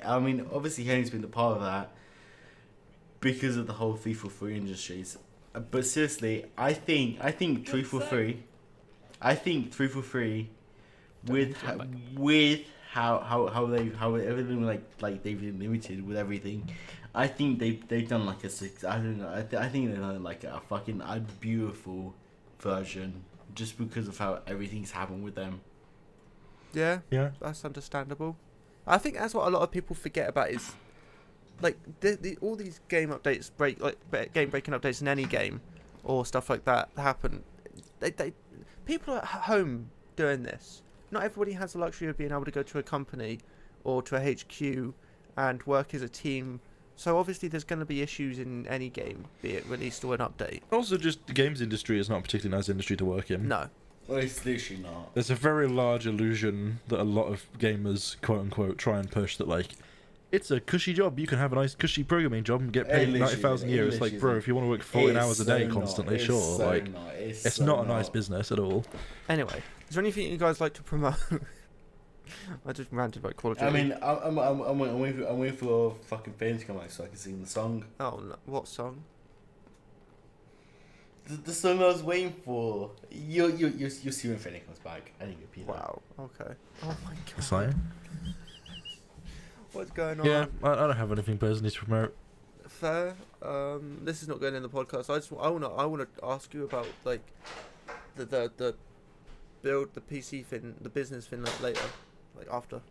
I mean, obviously Halo's been a part of that because of the whole 343 industries. But seriously, I think 343. I think 343 with how everything like they've been limited with everything. I think they've done like a six. I don't know. I think they've done like a beautiful version just because of how everything's happened with them. Yeah, Yeah. that's understandable. I think that's what a lot of people forget about is, like, all these game updates game breaking updates in any game, or stuff like that happen. They people are at home doing this. Not everybody has the luxury of being able to go to a company or to a HQ and work as a team. So obviously there's going to be issues in any game, be it released or an update. Also, just the games industry is not a particularly nice industry to work in. No. Well, it's literally not. There's a very large illusion that a lot of gamers, quote unquote, try and push that, like, it's a cushy job. You can have a nice cushy programming job and get paid It literally 90,000 a year. is. It's It like, literally bro, is. if you want to work 14 It's hours a day so constantly, not. sure. It's so like, not. it's so not a nice business at all. Anyway, is there anything you guys like to promote? I just ranted about Call of Duty. I mean, I'm waiting for fucking Finn to come out so I can sing the song. Oh, no. What song? The song I was waiting for. You see when Finn comes back. I didn't get Peter. Wow. Okay. Oh my god. It's like, What's going on? yeah, I don't have anything personally to promote. Fair. This is not going in the podcast. I wanna ask you about like the build the PC thing, the business thing later, like after.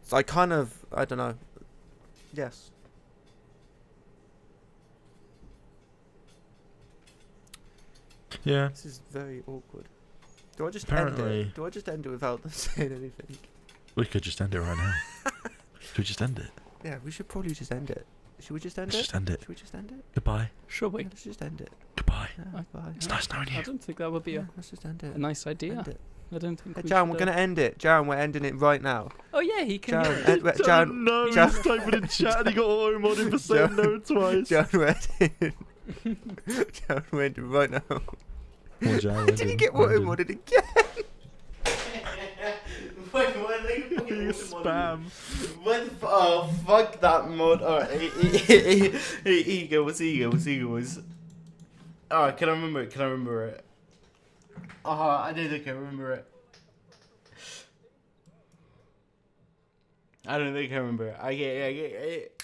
So I don't know. Yes. Yeah. This is very awkward. Do I just Apparently. end it? Do I just end it without them saying anything? We could just end it right now. Should we just end it? Yeah, we should probably just end it. Should we just end Let's it? just end it. Should we just end it? Goodbye. Shall we? Yeah, let's just end it. Goodbye. Yeah, bye. It's nice knowing I you. don't think that would be Yeah, let's just end it. a nice idea. End it. I don't think. Hey, we Jan, should, we're gonna end it. Jan, we're ending it right now. Oh yeah, he can. Jan, hear it. Jan, no, Jan- he's typing in chat and he got auto-modded for saying no twice. Jan, we're ending. Jan, we're ending right now. Come on, Jan, Did you get auto-modded again? Wait, what are they You spam. What the oh, fuck that mod. Alright, here you go, here you go. Alright, can I remember it? I don't think I remember it. I don't think I remember it. I get it.